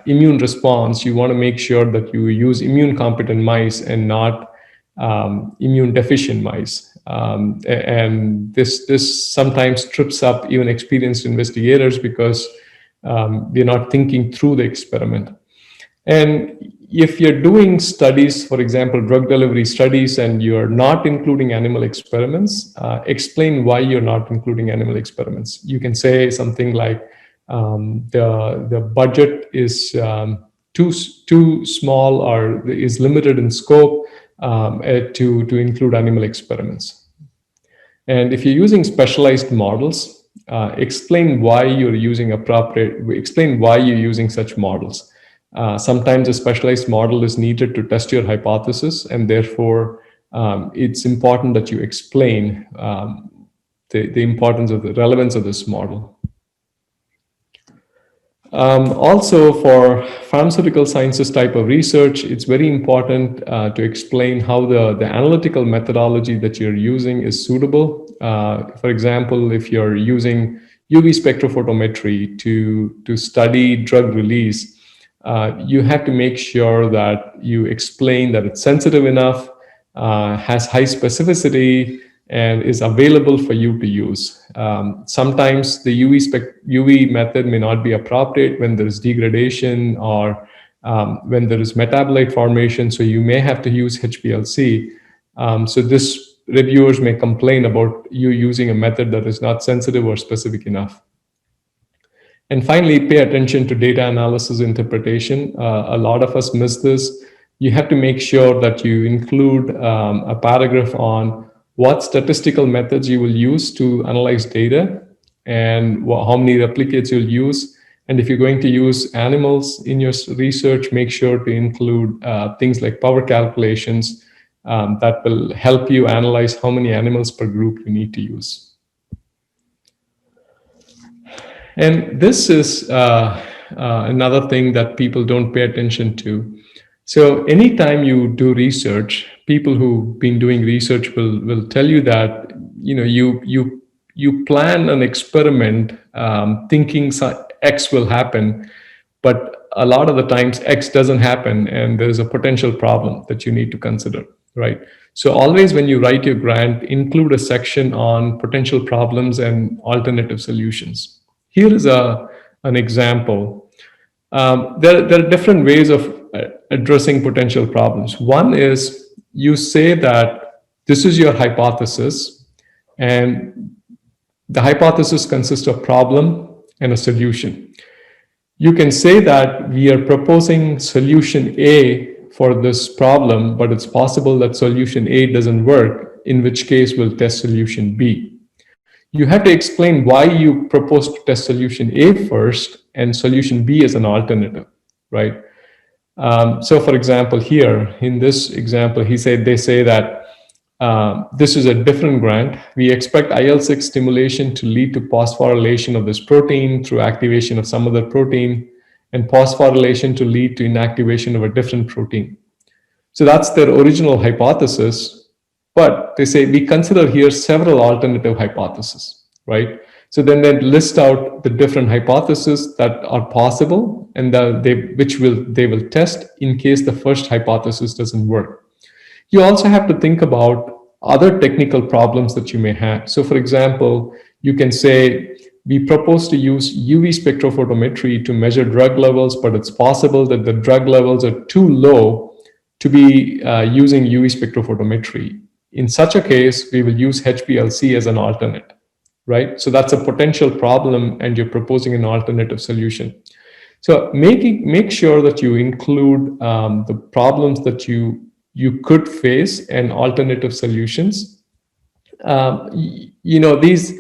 immune response, you want to make sure that you use immune competent mice and not immune deficient mice. And this sometimes trips up even experienced investigators because they're not thinking through the experiment. And if you're doing studies, for example, drug delivery studies, and you're not including animal experiments, explain why you're not including animal experiments. You can say something like, the budget is too small or is limited in scope to include animal experiments. And if you're using specialized models, explain why you're using such models. Sometimes a specialized model is needed to test your hypothesis, and therefore it's important that you explain the importance of the relevance of this model. Also, for pharmaceutical sciences type of research, it's very important to explain how the analytical methodology that you're using is suitable. For example, if you're using UV spectrophotometry to study drug release, you have to make sure that you explain that it's sensitive enough, has high specificity, and is available for you to use. Sometimes the UV method may not be appropriate when there is degradation or when there is metabolite formation, so you may have to use HPLC. So this reviewers may complain about you using a method that is not sensitive or specific enough. And finally, pay attention to data analysis interpretation. A lot of us miss this. You have to make sure that you include a paragraph on what statistical methods you will use to analyze data and how many replicates you'll use. And if you're going to use animals in your research, make sure to include things like power calculations that will help you analyze how many animals per group you need to use. And this is another thing that people don't pay attention to. So anytime you do research, people who've been doing research will tell you that you plan an experiment thinking X will happen, but a lot of the times X doesn't happen, and there's a potential problem that you need to consider, right? So always when you write your grant, include a section on potential problems and alternative solutions. Here is an example. There are different ways of addressing potential problems. One is you say that this is your hypothesis, and the hypothesis consists of problem and a solution. You can say that we are proposing solution A for this problem, but it's possible that solution A doesn't work, in which case we'll test solution B. You have to explain why you propose to test solution A first and solution B as an alternative, right? So for example, here in this example, they say that this is a different grant. We expect IL-6 stimulation to lead to phosphorylation of this protein through activation of some other protein, and phosphorylation to lead to inactivation of a different protein. So that's their original hypothesis. But they say we consider here several alternative hypotheses, right? So then they list out the different hypotheses that are possible and they will test in case the first hypothesis doesn't work. You also have to think about other technical problems that you may have. So for example, you can say, we propose to use UV spectrophotometry to measure drug levels, but it's possible that the drug levels are too low to be using UV spectrophotometry. In such a case, we will use HPLC as an alternate, right? So that's a potential problem, and you're proposing an alternative solution. So make sure that you include the problems that you could face and alternative solutions. This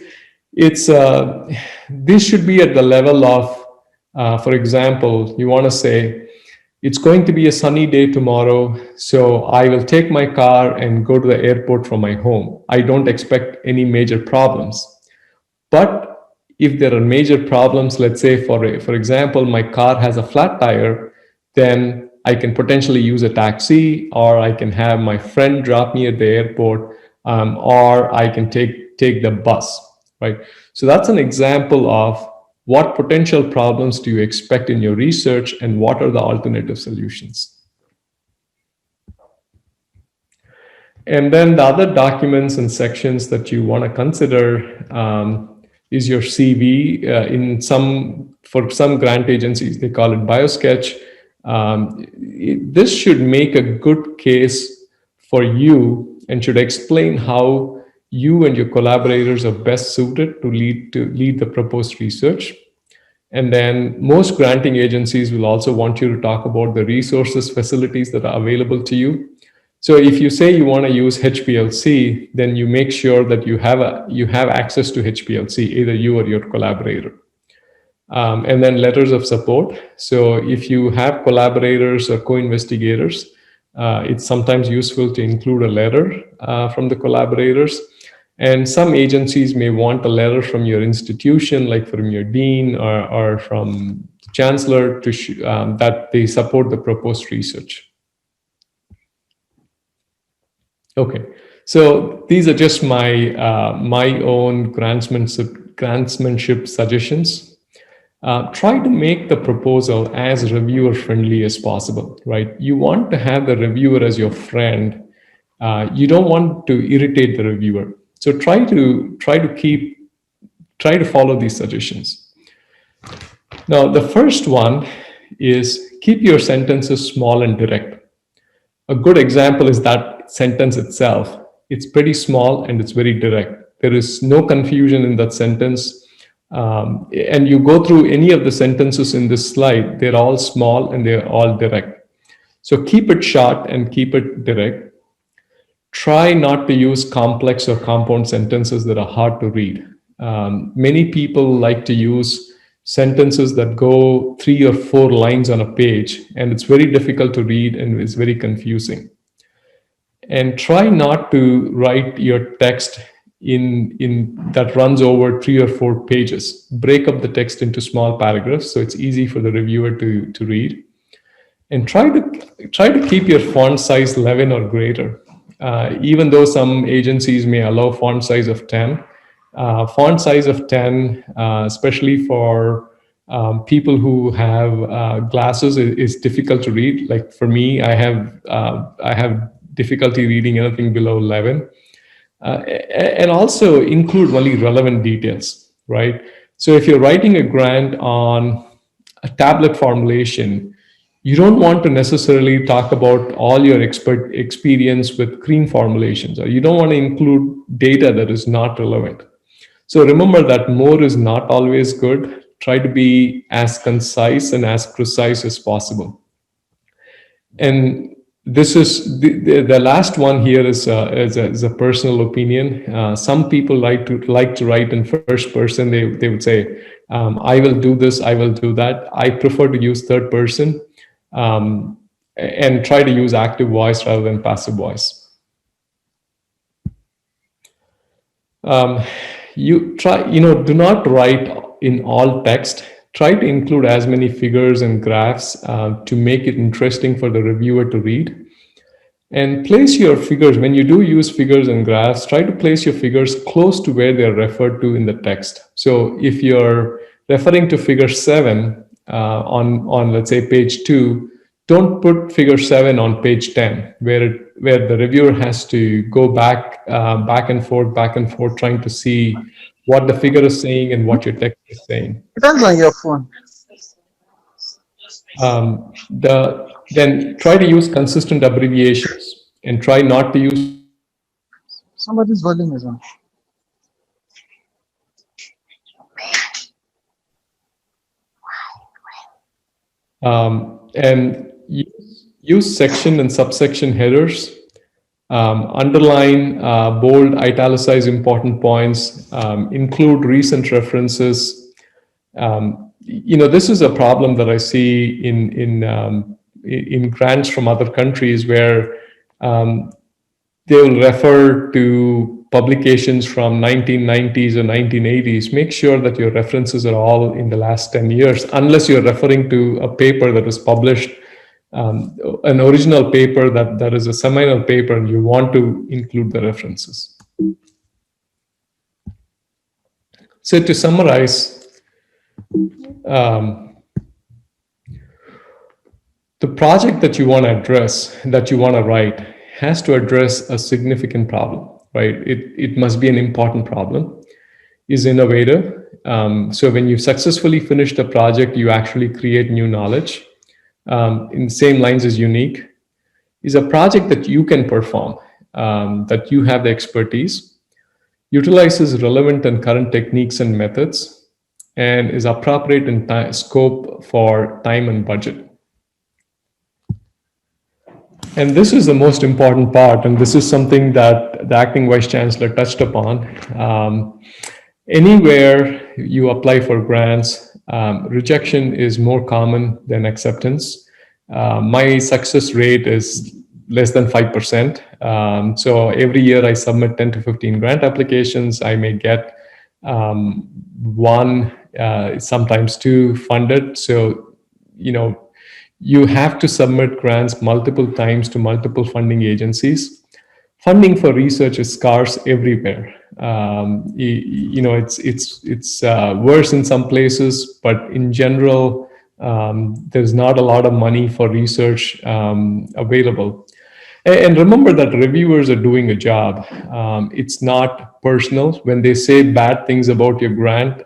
should be at the level of, for example, you want to say, it's going to be a sunny day tomorrow, so I will take my car and go to the airport from my home. I don't expect any major problems. But if there are major problems, let's say, for example, my car has a flat tire, then I can potentially use a taxi, or I can have my friend drop me at the airport. or I can take the bus, right? So that's an example of what potential problems do you expect in your research and what are the alternative solutions. And then the other documents and sections that you want to consider is your CV. For some grant agencies, they call it BioSketch. This should make a good case for you and should explain how you and your collaborators are best suited to lead the proposed research. And then most granting agencies will also want you to talk about the resources, facilities that are available to you. So if you say you want to use HPLC, then you make sure that you have access to HPLC, either you or your collaborator. And then letters of support. So if you have collaborators or co-investigators, it's sometimes useful to include a letter from the collaborators. And some agencies may want a letter from your institution, like from your dean or from the chancellor, to that they support the proposed research. Okay, so these are just my own grantsmanship suggestions. Try to make the proposal as reviewer friendly as possible, right? You want to have the reviewer as your friend. You don't want to irritate the reviewer. So try to follow these suggestions. Now, the first one is keep your sentences small and direct. A good example is that sentence itself. It's pretty small and it's very direct. There is no confusion in that sentence. And you go through any of the sentences in this slide, they're all small and they're all direct. So keep it short and keep it direct. Try not to use complex or compound sentences that are hard to read. Many people like to use sentences that go 3 or 4 lines on a page, and it's very difficult to read and it's very confusing. And try not to write your text in that runs over 3 or 4 pages. Break up the text into small paragraphs so it's easy for the reviewer to read. And try to keep your font size 11 or greater. Even though some agencies may allow font size of 10, font size of 10, especially for people who have glasses, is difficult to read. Like for me, I have difficulty reading anything below 11. And also include only relevant details, right? So if you're writing a grant on a tablet formulation, you don't want to necessarily talk about all your experience with cream formulations, or you don't want to include data that is not relevant. So remember that more is not always good. Try to be as concise and as precise as possible. And this is the last one here is a personal opinion. Some people like to write in first person. They would say, I will do this, I will do that. I prefer to use third person. And try to use active voice rather than passive voice. Do not write in all text. Try to include as many figures and graphs to make it interesting for the reviewer to read. And place your figures, when you do use figures and graphs, try to place your figures close to where they're referred to in the text. So if you're referring to figure 7, on let's say page 2, don't put figure 7 on page 10, where the reviewer has to go back and forth, trying to see what the figure is saying and what your text is saying. Depends on your phone. Then try to use consistent abbreviations and try not to use. Somebody's volume is on. And use section and subsection headers. Underline, bold, italicize important points. Include recent references. This is a problem that I see in grants from other countries where they will refer to publications from 1990s or 1980s. Make sure that your references are all in the last 10 years, unless you're referring to a paper that was published, an original paper that is a seminal paper, and you want to include the references. So to summarize, the project that you want to address, that you want to write, has to address a significant problem, right? It must be an important problem, is innovative. So when you successfully finish the project, you actually create new knowledge. In the same lines as unique, is a project that you can perform, that you have the expertise, utilizes relevant and current techniques and methods, and is appropriate in scope for time and budget. And this is the most important part, and this is something that the acting Vice Chancellor touched upon. Anywhere you apply for grants, rejection is more common than acceptance. My success rate is less than 5%. So every year I submit 10 to 15 grant applications. I may get one, sometimes two funded. So, you have to submit grants multiple times to multiple funding agencies. Funding for research is scarce everywhere. It's worse in some places, but in general, there's not a lot of money for research available. And remember that reviewers are doing a job. It's not personal. When they say bad things about your grant,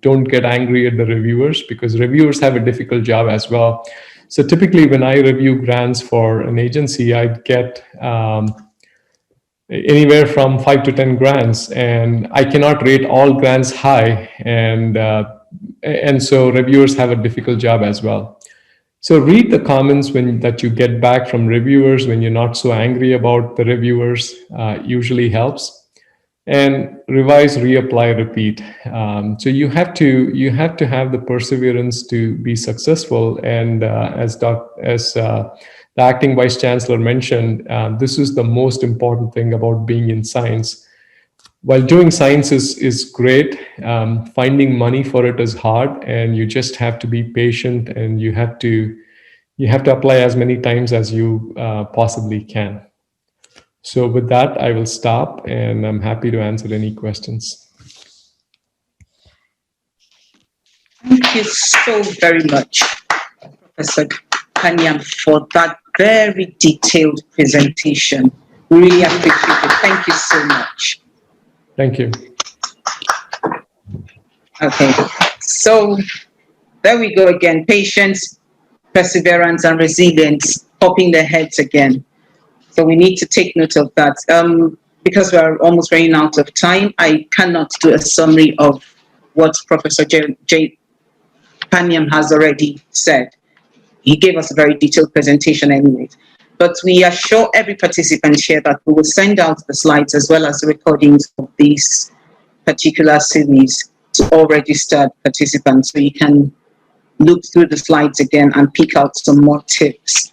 don't get angry at the reviewers, because reviewers have a difficult job as well. So typically when I review grants for an agency, I'd get anywhere from 5 to 10 grants, and I cannot rate all grants high. And so reviewers have a difficult job as well. So read the comments that you get back from reviewers when you're not so angry about the reviewers, usually helps. And revise, reapply, repeat. So you have to have the perseverance to be successful. And as the acting Vice Chancellor mentioned, this is the most important thing about being in science. While doing science is great, finding money for it is hard, and you just have to be patient, and you have to apply as many times as you possibly can. So with that, I will stop, and I'm happy to answer any questions. Thank you so very much, Professor Panyam, for that very detailed presentation. We really appreciate it. Thank you so much. Thank you. Okay, so there we go again. Patience, perseverance, and resilience popping their heads again. So we need to take note of that. Because we're almost running out of time, I cannot do a summary of what Professor Jayanth Panyam has already said. He gave us a very detailed presentation anyways. But we assure every participant here that we will send out the slides as well as the recordings of these particular series to all registered participants, so you can look through the slides again and pick out some more tips.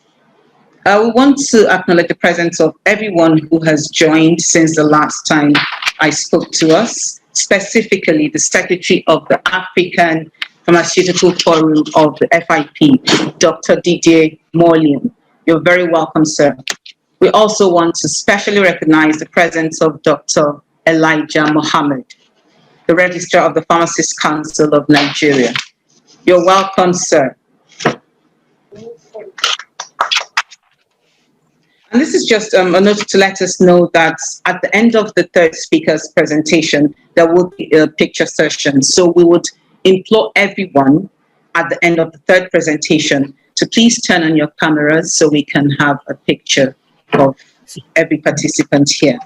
We want to acknowledge the presence of everyone who has joined since the last time I spoke to us, specifically the Secretary of the African Pharmaceutical Forum of the FIP, Dr. Didier Morlian. You're very welcome, sir. We also want to specially recognize the presence of Dr. Elijah Mohammed, the Registrar of the Pharmacists Council of Nigeria. You're welcome, sir. And this is just a note to let us know that at the end of the third speaker's presentation, there will be a picture session. So we would implore everyone at the end of the third presentation to please turn on your cameras so we can have a picture of every participant here.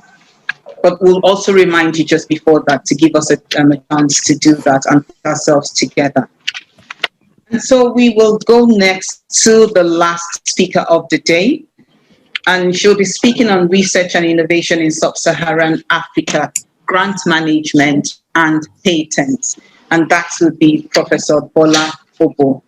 But we'll also remind you just before that to give us a chance to do that and put ourselves together. And so we will go next to the last speaker of the day. And she'll be speaking on research and innovation in sub-Saharan Africa, grant management and patents. And that will be Professor Bola Obo.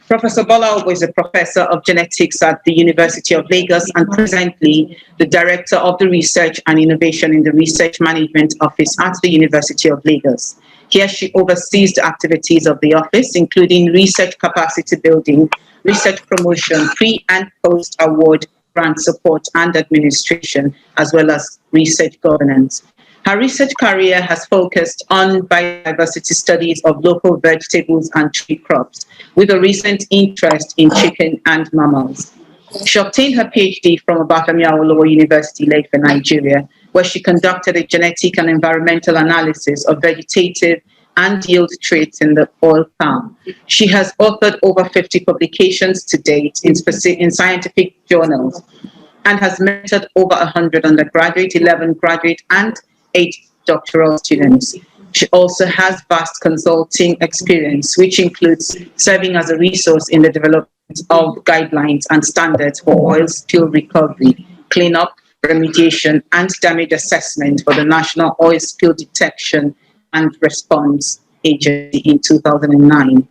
Professor Bola Obo is a professor of genetics at the University of Lagos and presently the director of the research and innovation in the research management office at the University of Lagos. Here she oversees the activities of the office, including research capacity building, research promotion, pre and post-award grant support and administration, as well as research governance. Her research career has focused on biodiversity studies of local vegetables and tree crops, with a recent interest in chicken and mammals. She obtained her PhD from Obafemi Awolowo University, Ife, Nigeria, where she conducted a genetic and environmental analysis of vegetative and yield traits in the oil palm. She has authored over 50 publications to date in scientific journals and has mentored over 100 undergraduate, 11 graduate, and 8 doctoral students. She also has vast consulting experience, which includes serving as a resource in the development of guidelines and standards for oil spill recovery, cleanup, remediation, and damage assessment for the National Oil Spill Detection and Response Agency in 2009.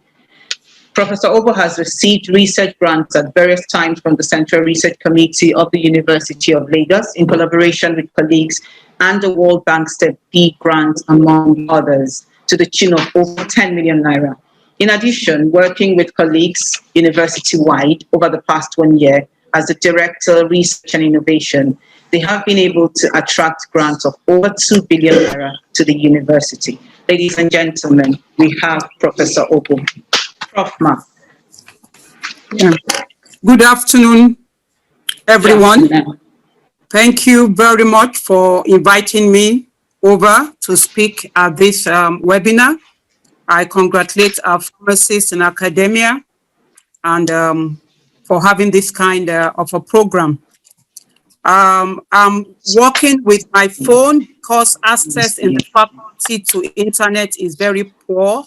Professor Obo has received research grants at various times from the Central Research Committee of the University of Lagos in collaboration with colleagues and the World Bank Step B grant, among others, to the tune of over 10 million naira. In addition, working with colleagues university-wide over the past 1 year as the Director of Research and Innovation, they have been able to attract grants of over 2 billion naira to the university. Ladies and gentlemen, we have Professor Obo. Prof. Ma. Yeah. Good afternoon, everyone. Thank you very much for inviting me over to speak at this webinar. I congratulate our pharmacists in academia and for having this kind of a program. I'm working with my phone because access in the faculty to internet is very poor.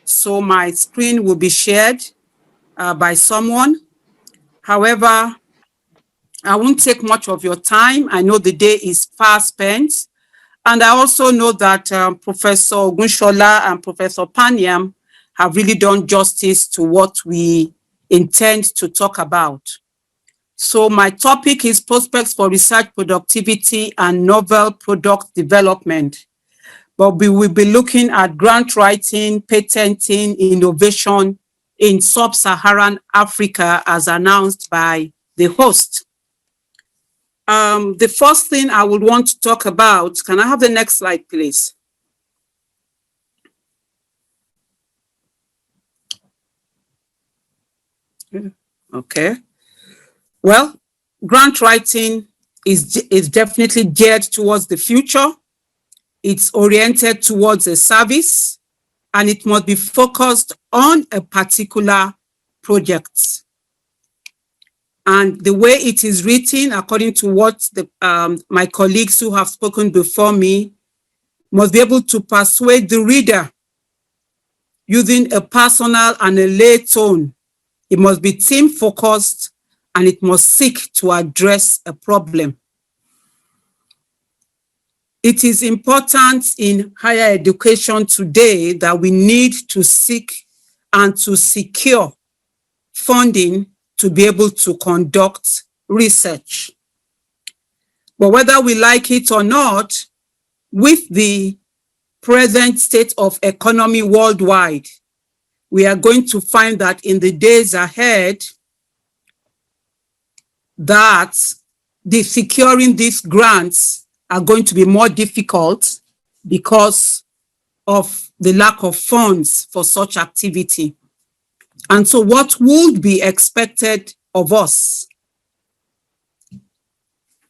So my screen will be shared by someone. However, I won't take much of your time. I know the day is fast spent. And I also know that Professor Ogunsola and Professor Panyam have really done justice to what we intend to talk about. So my topic is prospects for research productivity and novel product development. But we will be looking at grant writing, patenting, innovation in sub-Saharan Africa as announced by the host. The first thing I would want to talk about, can I have the next slide, please? Okay. Well, grant writing is definitely geared towards the future. It's oriented towards a service, and it must be focused on a particular project. And the way it is written, according to what my colleagues who have spoken before me, must be able to persuade the reader using a personal and a lay tone. It must be team-focused, and it must seek to address a problem. It is important in higher education today that we need to seek and to secure funding to be able to conduct research. But whether we like it or not, with the present state of economy worldwide, we are going to find that in the days ahead, that the securing these grants are going to be more difficult because of the lack of funds for such activity. And so what would be expected of us?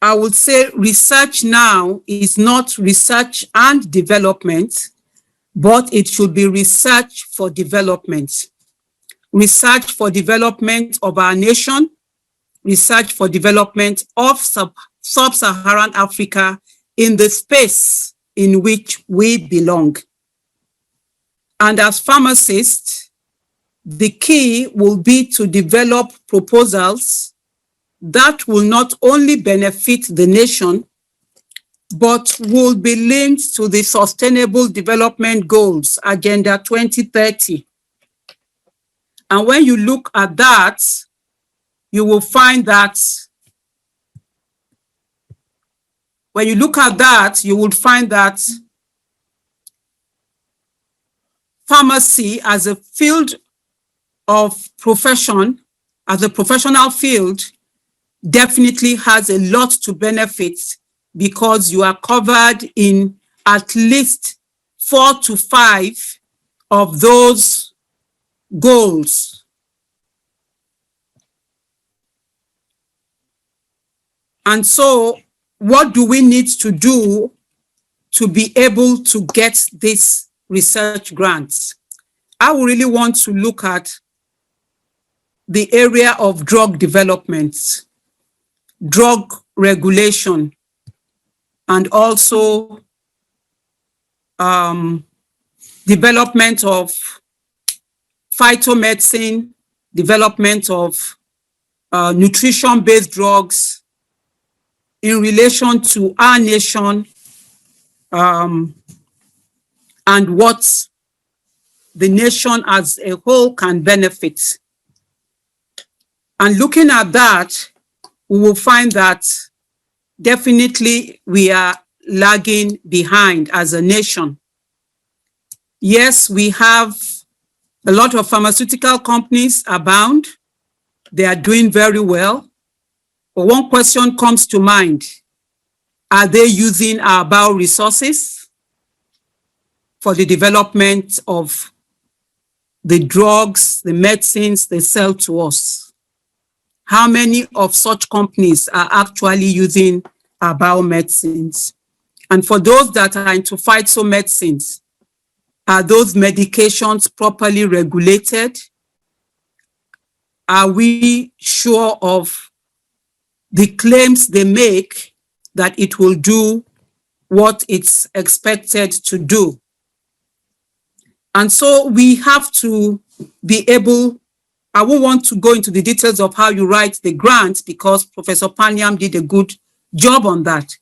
I would say research now is not research and development, but it should be research for development. Research for development of our nation, research for development of sub-Saharan Africa in the space in which we belong. And as pharmacists, the key will be to develop proposals that will not only benefit the nation, but will be linked to the Sustainable Development Goals, Agenda 2030. And when you look at that, you will find that pharmacy as a field of profession, as a professional field, definitely has a lot to benefit because you are covered in at least 4 to 5 of those goals. And so what do we need to do to be able to get these research grants? I would really want to look at the area of drug development, drug regulation, and also development of phytomedicine, development of nutrition-based drugs in relation to our nation, and what the nation as a whole can benefit. And looking at that, we will find that definitely we are lagging behind as a nation. Yes, we have a lot of pharmaceutical companies abound. They are doing very well. But one question comes to mind. Are they using our bioresources for the development of the drugs, the medicines they sell to us? How many of such companies are actually using our biomedicines? And for those that are into phytomedicines, are those medications properly regulated? Are we sure of the claims they make that it will do what it's expected to do? And so we have to be able, I won't want to go into the details of how you write the grant because Professor Panyam did a good job on that.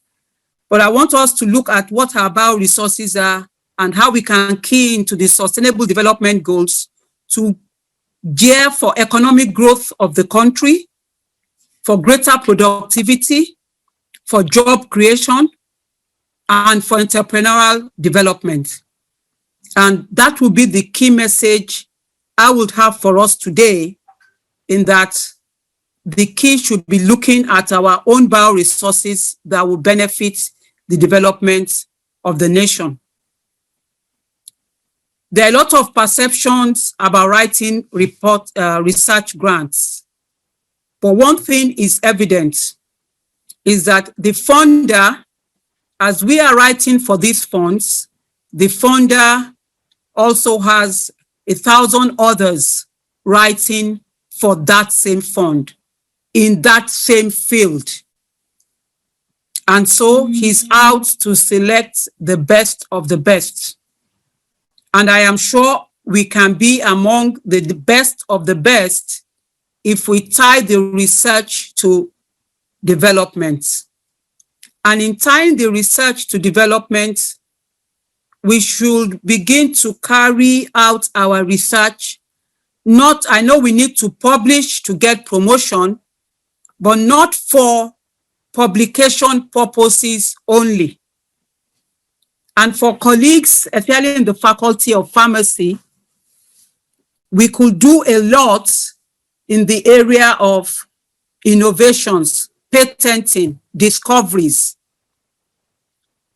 But I want us to look at what our bioresources are and how we can key into the sustainable development goals to gear for economic growth of the country, for greater productivity, for job creation, and for entrepreneurial development. And that will be the key message I would have for us today, in that the key should be looking at our own bioresources that will benefit the development of the nation. There are a lot of perceptions about writing research grants. But one thing is evident, is that the funder, as we are writing for these funds, the funder also has 1,000 others writing for that same fund in that same field. And so he's out to select the best of the best. And I am sure we can be among the best of the best if we tie the research to development. And in tying the research to development, we should begin to carry out our research. Not, I know we need to publish to get promotion, but not for publication purposes only. And for colleagues, especially in the Faculty of Pharmacy, we could do a lot in the area of innovations, patenting, discoveries.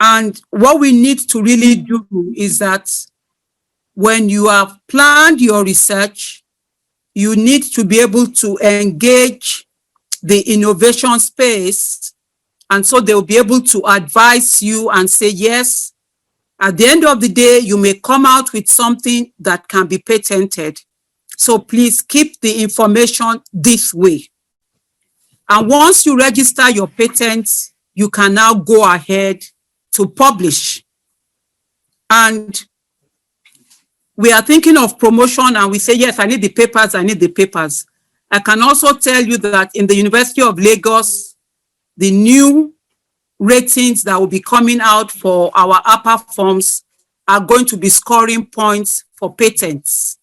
And what we need to really do is that when you have planned your research, you need to be able to engage the innovation space. And so they'll be able to advise you and say, yes, at the end of the day, you may come out with something that can be patented. So please keep the information this way. And once you register your patents, you can now go ahead to publish. And we are thinking of promotion and we say, yes, I need the papers, I need the papers. I can also tell you that in the University of Lagos, the new ratings that will be coming out for our upper forms are going to be scoring points for patents.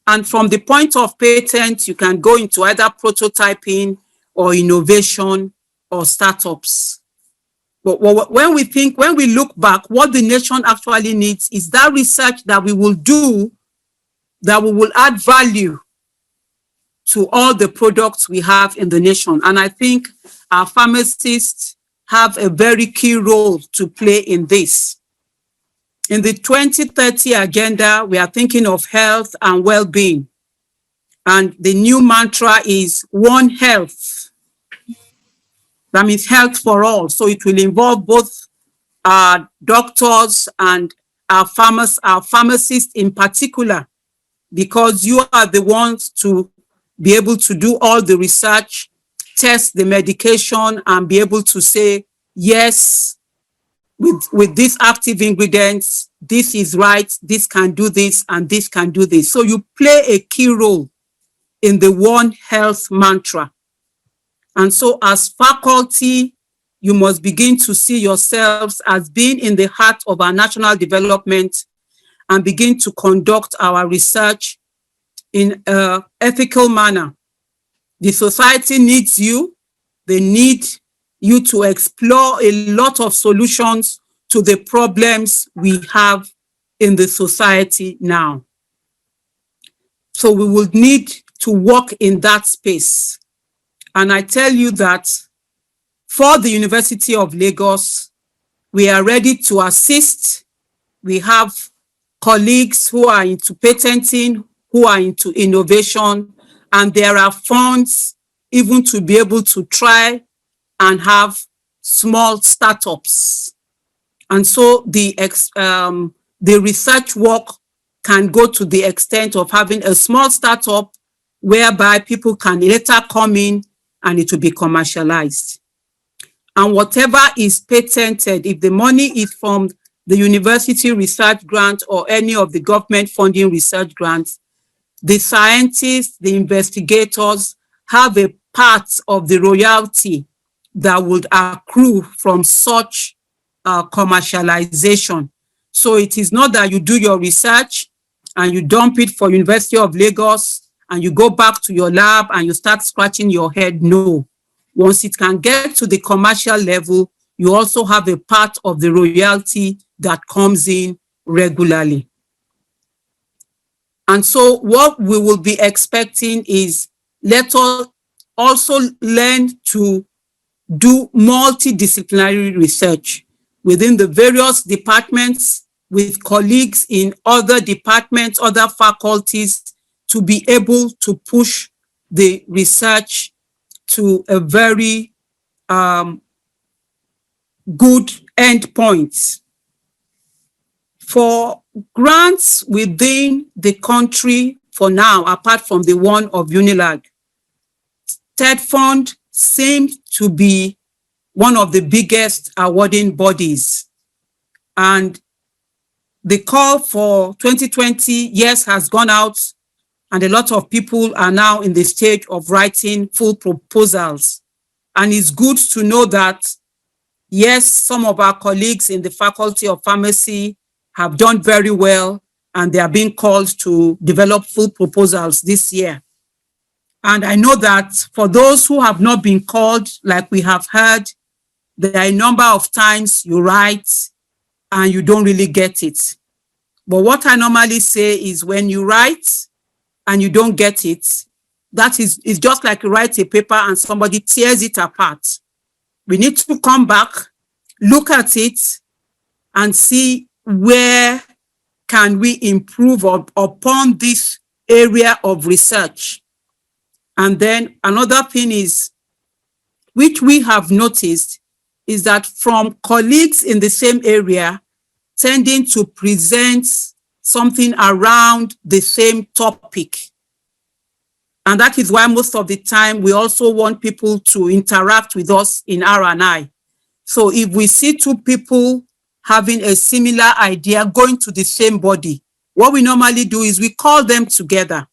And from the point of patent, you can go into either prototyping or innovation or startups. But when we look back, what the nation actually needs is that research that we will do, that we will add value to all the products we have in the nation. And I think our pharmacists have a very key role to play in this. In the 2030 agenda, we are thinking of health and well-being. And the new mantra is One Health. That means health for all. So it will involve both our doctors and our pharmacists in particular, because you are the ones to be able to do all the research, test the medication, and be able to say, yes, with these active ingredients, this is right, this can do this, and this can do this. So you play a key role in the One Health mantra. And so as faculty, you must begin to see yourselves as being in the heart of our national development and begin to conduct our research in an ethical manner. The society needs you. They need you to explore a lot of solutions to the problems we have in the society now. So we will need to work in that space. And I tell you that for the University of Lagos, we are ready to assist. We have colleagues who are into patenting, who are into innovation, and there are funds even to be able to try and have small startups. And so the research work can go to the extent of having a small startup whereby people can later come in and it will be commercialized. And whatever is patented, if the money is from the university research grant or any of the government funding research grants, the scientists, the investigators have a part of the royalty that would accrue from such commercialization. So it is not that you do your research and you dump it for University of Lagos and you go back to your lab and you start scratching your head. No. Once it can get to the commercial level, you also have a part of the royalty that comes in regularly. And so what we will be expecting is, let us also learn to do multidisciplinary research within the various departments, with colleagues in other departments, other faculties, to be able to push the research to a very good endpoint. For grants within the country for now, apart from the one of UNILAG, TED Fund seems to be one of the biggest awarding bodies. And the call for 2020, yes, has gone out, and a lot of people are now in the stage of writing full proposals. And it's good to know that, yes, some of our colleagues in the Faculty of Pharmacy have done very well, and they are being called to develop full proposals this year. And I know that for those who have not been called, like we have heard, there are a number of times you write and you don't really get it. But what I normally say is, when you write and you don't get it, that is just like you write a paper and somebody tears it apart. We need to come back, look at it, and see where can we improve upon this area of research. And then another thing is, which we have noticed, is that from colleagues in the same area tending to present something around the same topic. And that is why most of the time we also want people to interact with us in R&I. So if we see two people having a similar idea going to the same body, what we normally do is we call them together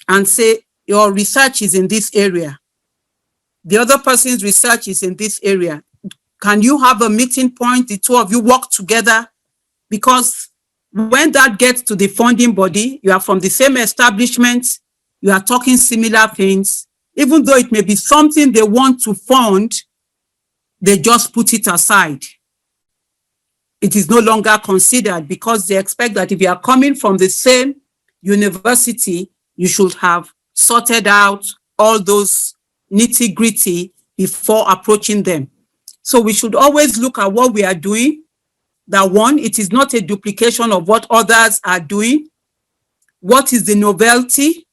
and say, your research is in this area. The other person's research is in this area. Can you have a meeting point? The two of you work together, because when that gets to the funding body, you are from the same establishment, you are talking similar things. Even though it may be something they want to fund, they just put it aside. It is no longer considered, because they expect that if you are coming from the same university, you should have sorted out all those nitty-gritty before approaching them. So we should always look at what we are doing. That one, it is not a duplication of what others are doing. What is the novelty?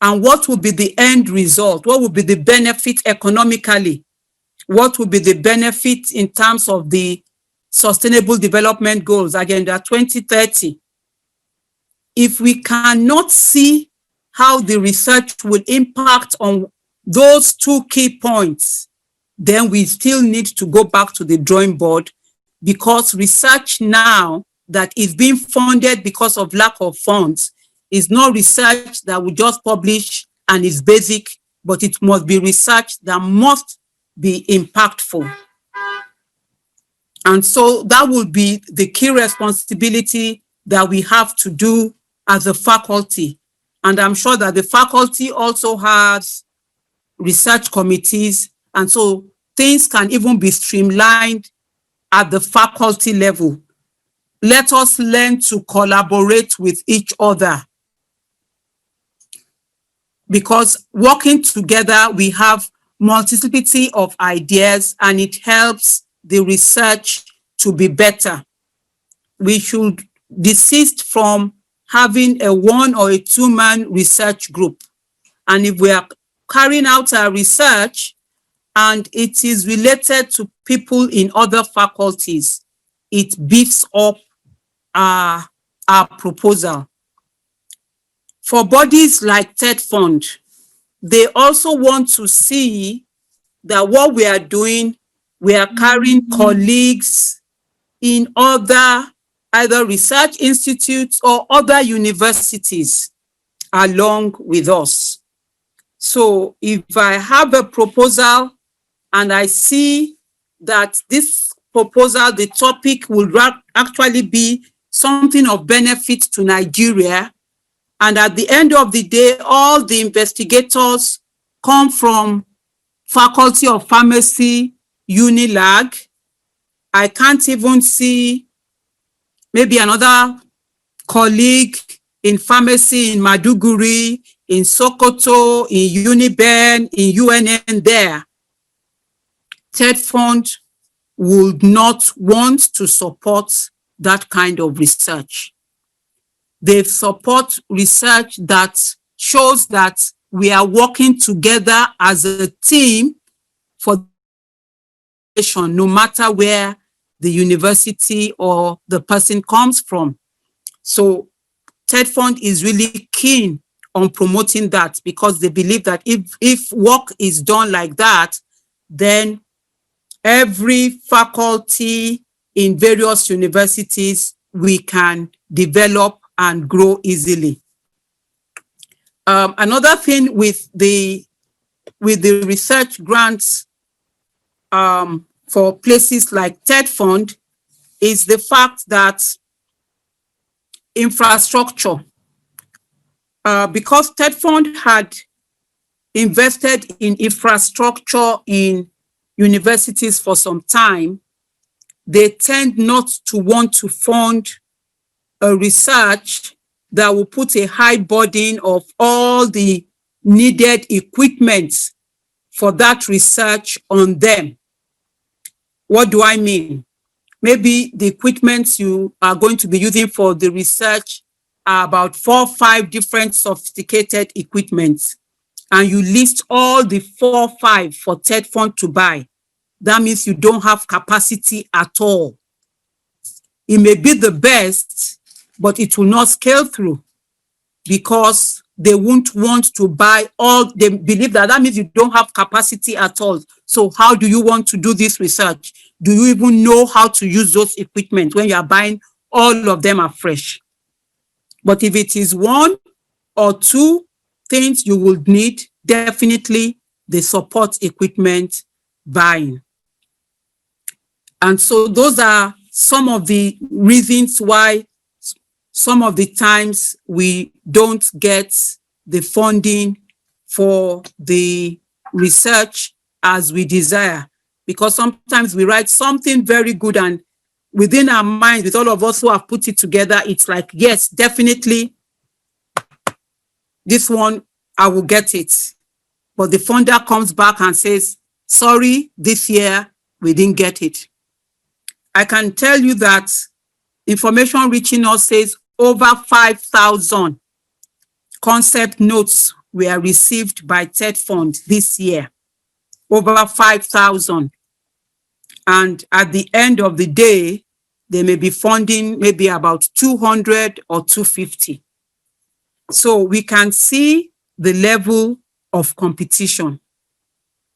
And what will be the end result? What will be the benefit economically? What will be the benefit in terms of the Sustainable Development Goals, Agenda 2030? If we cannot see how the research will impact on those two key points, then we still need to go back to the drawing board, because research now that is being funded because of lack of funds is not research that we just publish and is basic, but it must be research that must be impactful. And so that will be the key responsibility that we have to do as a faculty. And I'm sure that the faculty also has research committees, and so things can even be streamlined at the faculty level. Let us learn to collaborate with each other, because working together, we have multiplicity of ideas and it helps the research to be better. We should desist from having a one or a two-man research group. And if we are carrying out our research and it is related to people in other faculties, it beefs up our proposal. For bodies like TED Fund, they also want to see that what we are doing, we are carrying colleagues in other either research institutes or other universities along with us. So if I have a proposal and I see that this proposal, the topic will actually be something of benefit to Nigeria, and at the end of the day, all the investigators come from Faculty of Pharmacy, UNILAG, I can't even see maybe another colleague in pharmacy in Maduguri, in Sokoto, in UNIBEN, in UNN there. TED Fund would not want to support that kind of research. They support research that shows that we are working together as a team for no matter where the university or the person comes from. So TED Fund is really keen on promoting that, because they believe that if work is done like that, then every faculty in various universities, we can develop and grow easily. Another thing with the research grants for places like TED Fund is the fact that infrastructure, because TED Fund had invested in infrastructure in universities for some time, they tend not to want to fund a research that will put a high burden of all the needed equipment for that research on them. What do I mean? Maybe the equipment you are going to be using for the research are about 4 or 5 different sophisticated equipments, and you list all the 4 or 5 for TED Fund to buy. That means you don't have capacity at all. It may be the best, but it will not scale through, because they won't want to buy all. They believe that means you don't have capacity at all. So how do you want to do this research? Do you even know how to use those equipment when you are buying all of them afresh? But if it is 1 or 2 things you would need, definitely the support equipment buying. And so those are some of the reasons why some of the times we don't get the funding for the research as we desire, because sometimes we write something very good and within our mind, with all of us who have put it together, it's like, yes, definitely this one, I will get it. But the funder comes back and says, sorry, this year we didn't get it. I can tell you that information reaching us says over 5,000 concept notes were received by TED Fund this year, over 5,000. And at the end of the day, they may be funding maybe about 200 or 250. So we can see the level of competition.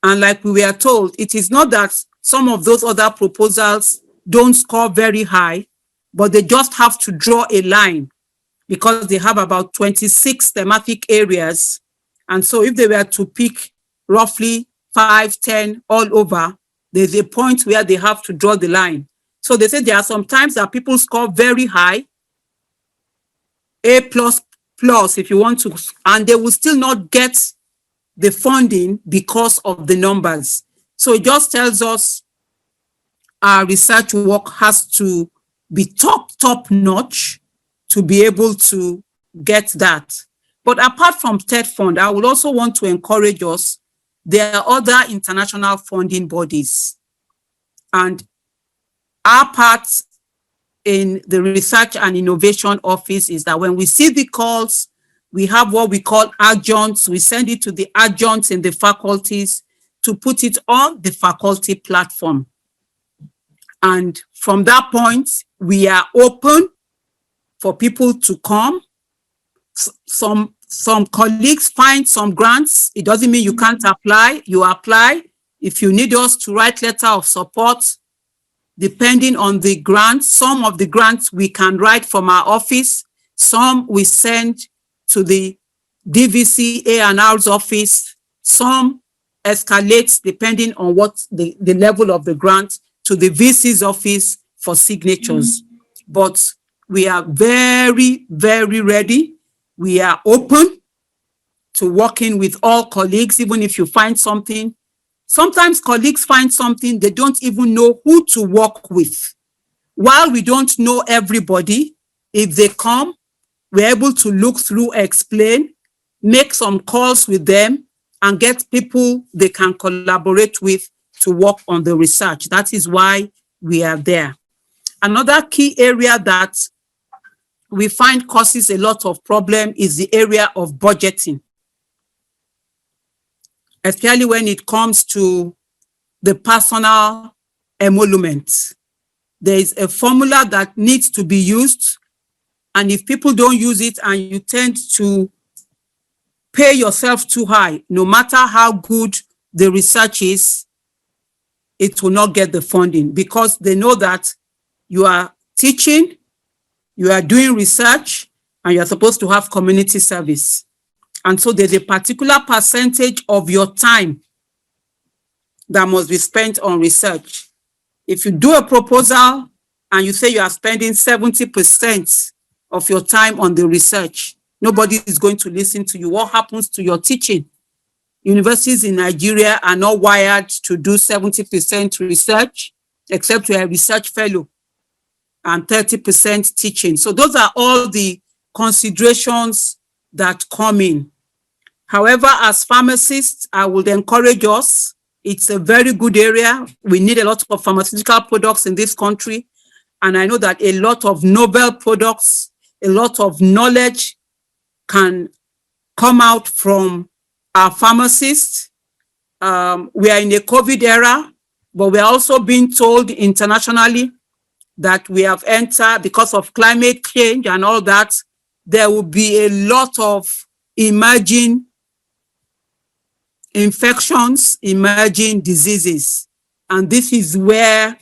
And like we were told, it is not that some of those other proposals don't score very high, but they just have to draw a line because they have about 26 thematic areas. And so if they were to pick roughly 5, 10 all over, there's a point where they have to draw the line. So they say there are some times that people score very high, A++, if you want to, and they will still not get the funding because of the numbers. So it just tells us our research work has to be top notch to be able to get that. But apart from TED Fund, I would also want to encourage us, there are other international funding bodies. And our part in the Research and Innovation Office is that when we see the calls, we have what we call adjuncts. We send it to the adjuncts in the faculties to put it on the faculty platform. And from that point, we are open for people to come. Some colleagues find some grants. It doesn't mean you can't apply. You apply. If you need us to write letter of support, depending on the grants, some of the grants we can write from our office, some we send to the DVC A&R's office, some escalates depending on what the level of the grant to the VC's office for signatures. But we are very, very ready. We are open to working with all colleagues, even if you find something. Sometimes colleagues find something, they don't even know who to work with. While we don't know everybody, if they come, we're able to look through, explain, make some calls with them, and get people they can collaborate with to work on the research. That is why we are there. Another key area that we find causes a lot of problem is the area of budgeting, especially when it comes to the personal emolument. There is a formula that needs to be used, and if people don't use it and you tend to pay yourself too high, no matter how good the research is, it will not get the funding because they know that you are teaching, you are doing research, and you're supposed to have community service. And so there's a particular percentage of your time that must be spent on research. If you do a proposal and you say you are spending 70% of your time on the research, nobody is going to listen to you. What happens to your teaching? Universities in Nigeria are not wired to do 70% research, except you're a research fellow, and 30% teaching. So those are all the considerations that come in. However, as pharmacists, I would encourage us. It's a very good area. We need a lot of pharmaceutical products in this country. And I know that a lot of novel products, a lot of knowledge can come out from our pharmacists. We are in a COVID era, but we're also being told internationally that we have entered, because of climate change and all that, there will be a lot of emerging infections, emerging diseases. And this is where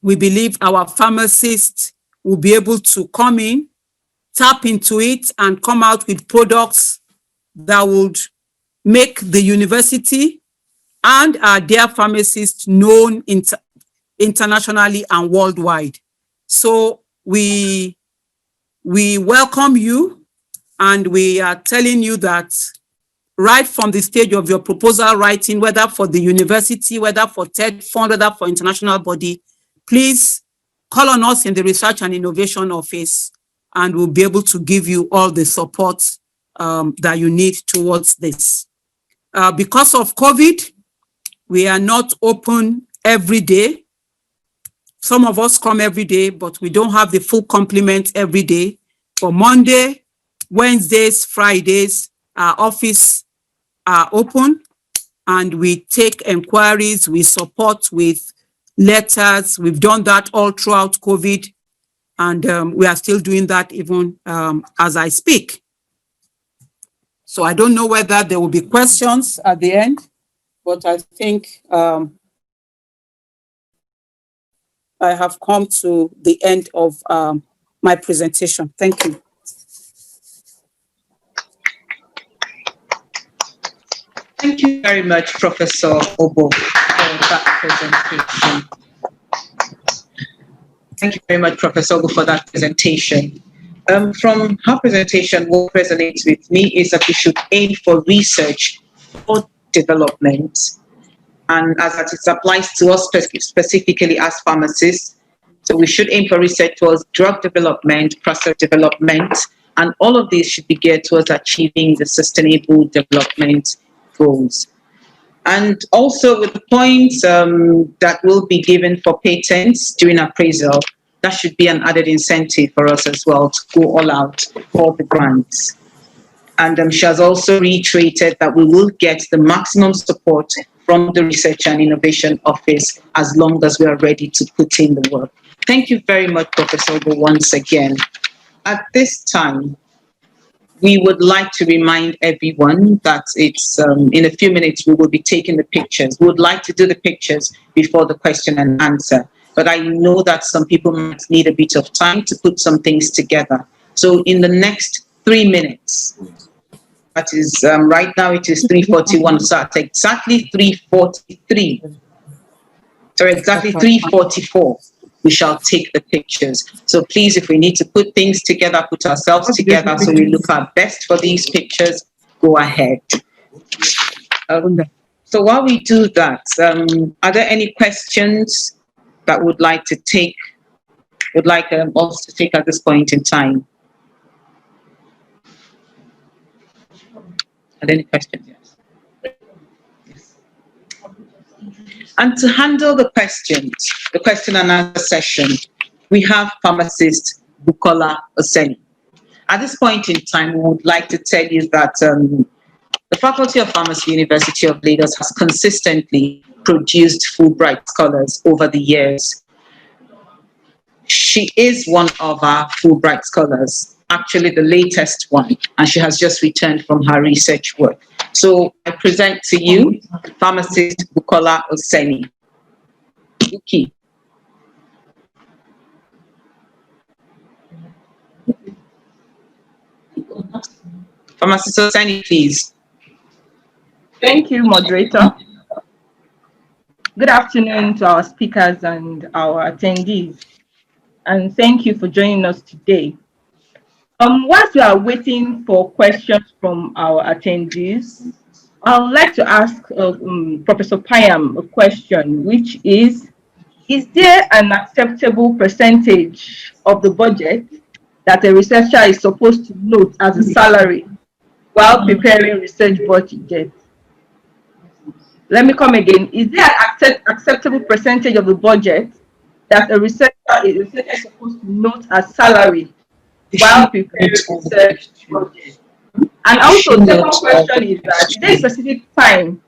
we believe our pharmacists will be able to come in, tap into it, and come out with products that would make the university and our dear pharmacists known internationally and worldwide. So we welcome you, and we are telling you that right from the stage of your proposal writing, whether for the university, whether for TED Fund, whether for international body, please call on us in the Research and Innovation Office, and we'll be able to give you all the support that you need towards this. Because of COVID, we are not open every day. Some of us come every day, but we don't have the full complement every day. For Monday, Wednesdays, Fridays, our office are open and we take inquiries, we support with letters. We've done that all throughout COVID, and we are still doing that even as I speak. So I don't know whether there will be questions at the end, but I think I have come to the end of my presentation. Thank you. Thank you very much, Professor Obo, for that presentation. Thank you very much, Professor Obo, for that presentation. From her presentation, what resonates with me is that we should aim for research for development. And as it applies to us specifically as pharmacists, so we should aim for research towards drug development, process development, and all of these should be geared towards achieving the sustainable development goals. And also with the points that will be given for patents during appraisal, that should be an added incentive for us as well to go all out for the grants. And she has also reiterated that we will get the maximum support from the Research and Innovation Office as long as we are ready to put in the work. Thank you very much, Professor Obo, once again. At this time, we would like to remind everyone that it's in a few minutes we will be taking the pictures. We would like to do the pictures before the question and answer, but I know that some people might need a bit of time to put some things together. So in the next 3 minutes, that is right now it is 3:41, so at exactly 3:43, or exactly 3:44, we shall take the pictures. So please, if we need to put things together, put ourselves together so we look our best for these pictures, go ahead. So while we do that, are there any questions that would like to take, us to take at this point in time? Are there any questions? Yes. And to handle the questions, the question and answer session, we have pharmacist Bukola Oseni. At this point in time, we would like to tell you that the Faculty of Pharmacy, University of Lagos has consistently produced Fulbright scholars over the years. She is one of our Fulbright scholars, actually the latest one, and she has just returned from her research work. So I present to you pharmacist Bukola Oseni. Buki. Pharmacist Oseni, please. Thank you, moderator. Good afternoon to our speakers and our attendees, and thank you for joining us today. Whilst we are waiting for questions from our attendees, I would like to ask Professor Panyam a question, which is there an acceptable percentage of the budget that a researcher is supposed to note as a salary while preparing research budget? Let me come again. Is there an acceptable percentage of the budget that a researcher is supposed to note as salary while preparing research project? And also, the second question is that is there a specific time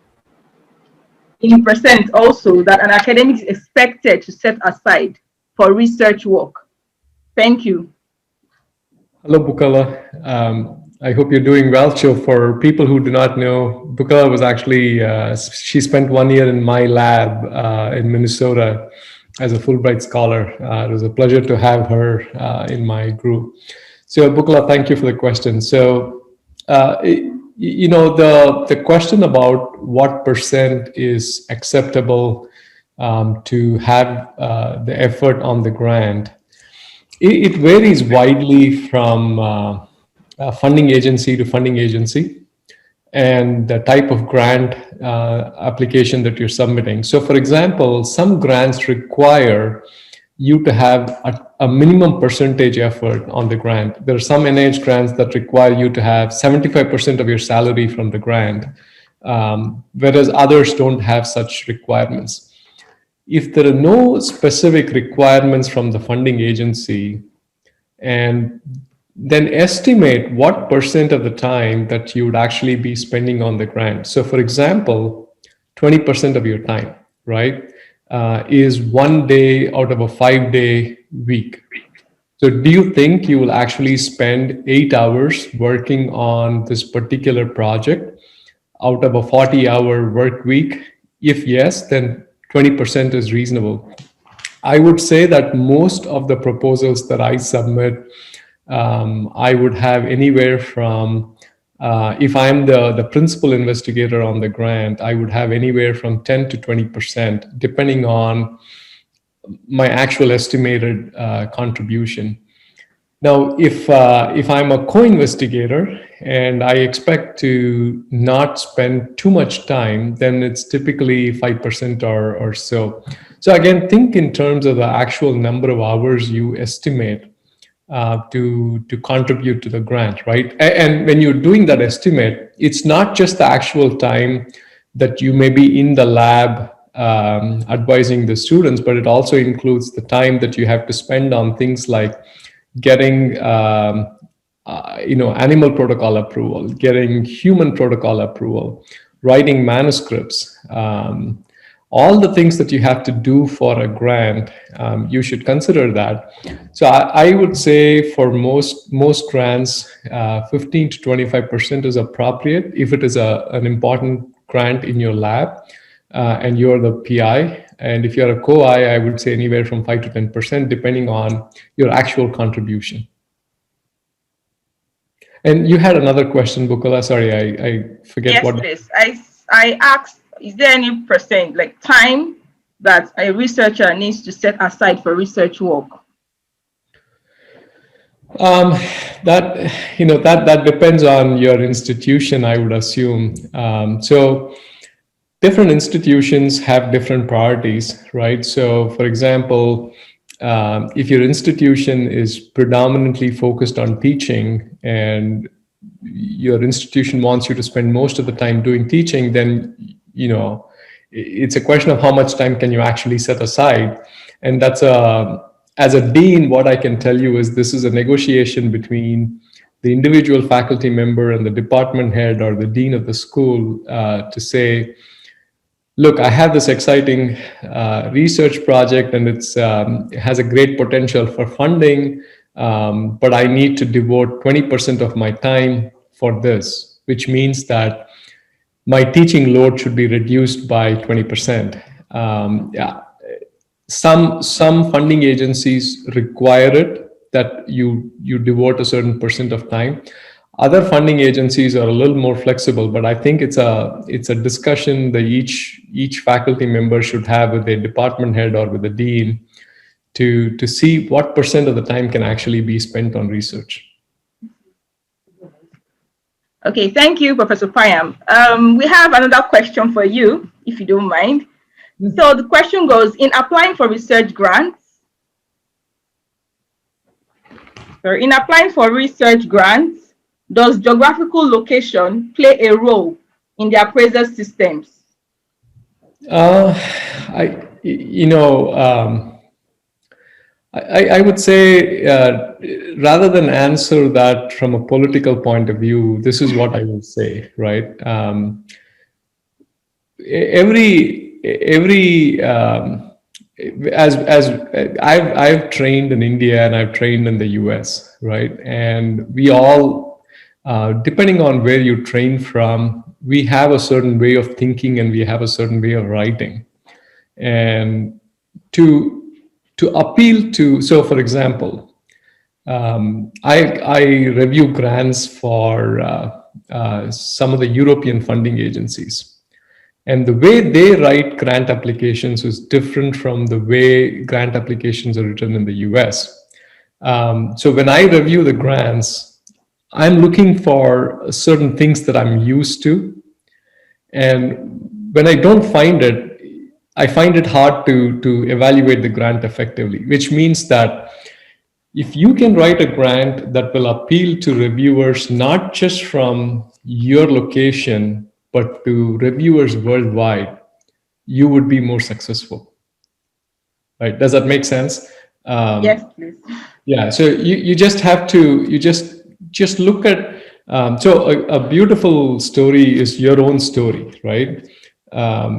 in percent also that an academic is expected to set aside for research work? Thank you. Hello, Bukola. I hope you're doing well. So for people who do not know, Bukola was actually, she spent 1 year in my lab in Minnesota as a Fulbright scholar. It was a pleasure to have her in my group. So Bukola, thank you for the question. So, you know, the question about what percent is acceptable to have the effort on the grant, it varies widely from funding agency to funding agency and the type of grant application that you're submitting. So for example, some grants require you to have a minimum percentage effort on the grant. There are some NIH grants that require you to have 75% of your salary from the grant, whereas others don't have such requirements. if there are no specific requirements from the funding agency, and then estimate what % of the time that you would actually be spending on the grant. So for example, 20% of your time, right, is 1 day out of a 5-day week. So do you think you will actually spend 8 hours working on this particular project out of a 40-hour work week? If yes, then 20% is reasonable. I would say that most of the proposals that I submit, I would have anywhere from, if I'm the principal investigator on the grant, I would have anywhere from 10 to 20%, depending on my actual estimated contribution. Now, if I'm a co-investigator and I expect to not spend too much time, then it's typically 5% or so. So again, think in terms of the actual number of hours you estimate to contribute to the grant, right? And when you're doing that estimate, it's not just the actual time that you may be in the lab advising the students, but it also includes the time that you have to spend on things like getting animal protocol approval, getting human protocol approval, writing manuscripts, all the things that you have to do for a grant. You should consider that. So I would say for most grants, 15 to 25% is appropriate if it is an important grant in your lab and you're the PI. And if you're a co-I, I would say anywhere from 5 to 10%, depending on your actual contribution. And you had another question, Bukola. Sorry, I forget yes, what. Yes, please. I asked, is there any percent, like time, that a researcher needs to set aside for research work? That depends on your institution, I would assume. So different institutions have different priorities, right? So for example, if your institution is predominantly focused on teaching and your institution wants you to spend most of the time doing teaching, then, it's a question of how much time can you actually set aside. And that's as a dean, what I can tell you is this is a negotiation between the individual faculty member and the department head or the dean of the school to say, look, I have this exciting research project and it has a great potential for funding, but I need to devote 20% of my time for this, which means that my teaching load should be reduced by 20%. Some funding agencies require it, that you devote a certain % of time. Other funding agencies are a little more flexible, but I think it's a discussion that each faculty member should have with their department head or with the dean to see what % of the time can actually be spent on research. Okay, thank you, Professor Panyam. We have another question for you, if you don't mind. So the question goes, in applying for research grants, does geographical location play a role in the appraisal systems? I would say, rather than answer that from a political point of view, this is what I will say, right? As I've trained in India and I've trained in the US, right? And we all, depending on where you train from, we have a certain way of thinking and we have a certain way of writing. And to appeal to, so for example, I review grants for some of the European funding agencies. And the way they write grant applications is different from the way grant applications are written in the US. So when I review the grants, I'm looking for certain things that I'm used to. And when I don't find it, I find it hard to evaluate the grant effectively, which means that if you can write a grant that will appeal to reviewers, not just from your location, but to reviewers worldwide, you would be more successful. right? Does that make sense? Yes, please. Yeah, so you just have to, you just look at, so a beautiful story is your own story, right?